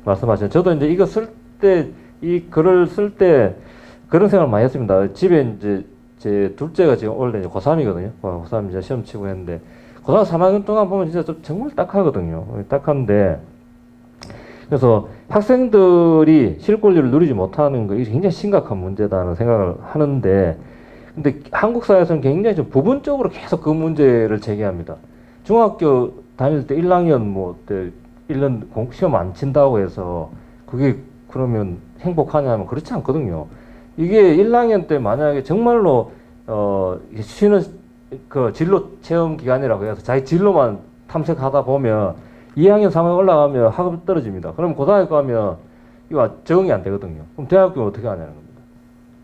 말씀하신, 저도 이제 이거 쓸 때, 이 글을 쓸 때 그런 생각을 많이 했습니다. 집에 이제 제 둘째가 지금 원래 이제 고3이거든요. 고3 이제 시험 치고 했는데, 고3 3학년 동안 보면 진짜 좀 정말 딱하거든요. 딱한데, 그래서 학생들이 실권리를 누리지 못하는 거, 이게 굉장히 심각한 문제다는 생각을 하는데, 근데 한국 사회에서는 굉장히 좀 부분적으로 계속 그 문제를 제기합니다. 중학교 다닐 때 1학년 때 1년 시험 안 친다고 해서 그게 그러면 행복하냐면 그렇지 않거든요. 이게 1학년 때 만약에 정말로 쉬는 그 진로 체험 기간이라고 해서 자기 진로만 탐색하다 보면 2학년 3학년 올라가면 학업이 떨어집니다. 그럼 고등학교 가면 이거 적응이 안 되거든요. 그럼 대학교는 어떻게 하냐는 겁니다.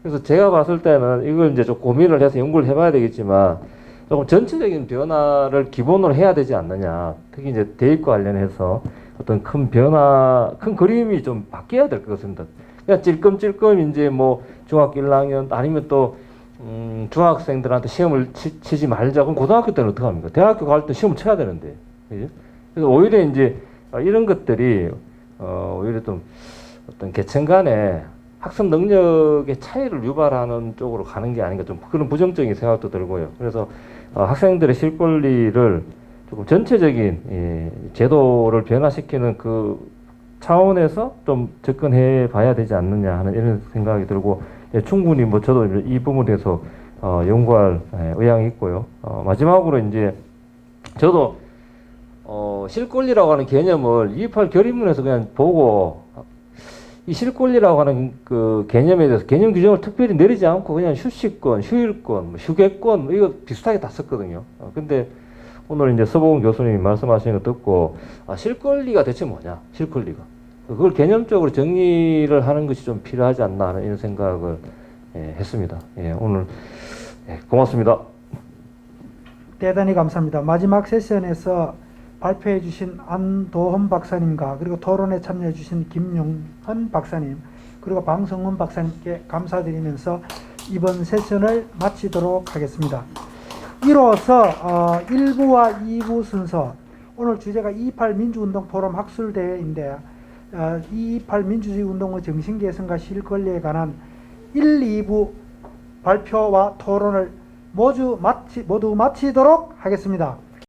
그래서 제가 봤을 때는 이걸 이제 좀 고민을 해서 연구를 해봐야 되겠지만, 조금 전체적인 변화를 기본으로 해야 되지 않느냐. 특히 이제 대입과 관련해서 어떤 큰 변화, 큰 그림이 좀 바뀌어야 될 것 같습니다. 그냥 찔끔찔끔 이제 중학교 1학년 아니면 또 중학생들한테 시험을 치지 말자. 그럼 고등학교 때는 어떻게 합니까? 대학교 갈 때 시험을 쳐야 되는데. 그죠? 그래서 오히려 이제 이런 것들이 오히려 좀 어떤 계층 간에 학습 능력의 차이를 유발하는 쪽으로 가는 게 아닌가, 좀 그런 부정적인 생각도 들고요. 그래서 학생들의 실권리를 조금 전체적인 제도를 변화시키는 그 차원에서 좀 접근해 봐야 되지 않느냐 하는 이런 생각이 들고, 충분히 저도 이 부분에 대해서 연구할 의향이 있고요. 마지막으로 이제 저도 실권리라고 하는 개념을 228 결의문에서 그냥 보고, 이 실권리라고 하는 그 개념에 대해서 개념 규정을 특별히 내리지 않고 그냥 휴식권, 휴일권, 휴게권 이거 비슷하게 다 썼거든요. 근데 오늘 이제 서보근 교수님이 말씀하시는 거 듣고, 실권리가 대체 뭐냐? 실권리가. 그걸 개념적으로 정리를 하는 것이 좀 필요하지 않나 하는 이런 생각을 했습니다. 오늘 고맙습니다. 대단히 감사합니다. 마지막 세션에서 발표해 주신 안도헌 박사님과 그리고 토론에 참여해 주신 김용헌 박사님 그리고 방성훈 박사님께 감사드리면서 이번 세션을 마치도록 하겠습니다. 이로써 1부와 2부 순서, 오늘 주제가 228 민주운동 포럼 학술대회인데 228 민주주의 운동의 정신 개선과 실권리에 관한 1, 2부 발표와 토론을 모두 마치도록 하겠습니다.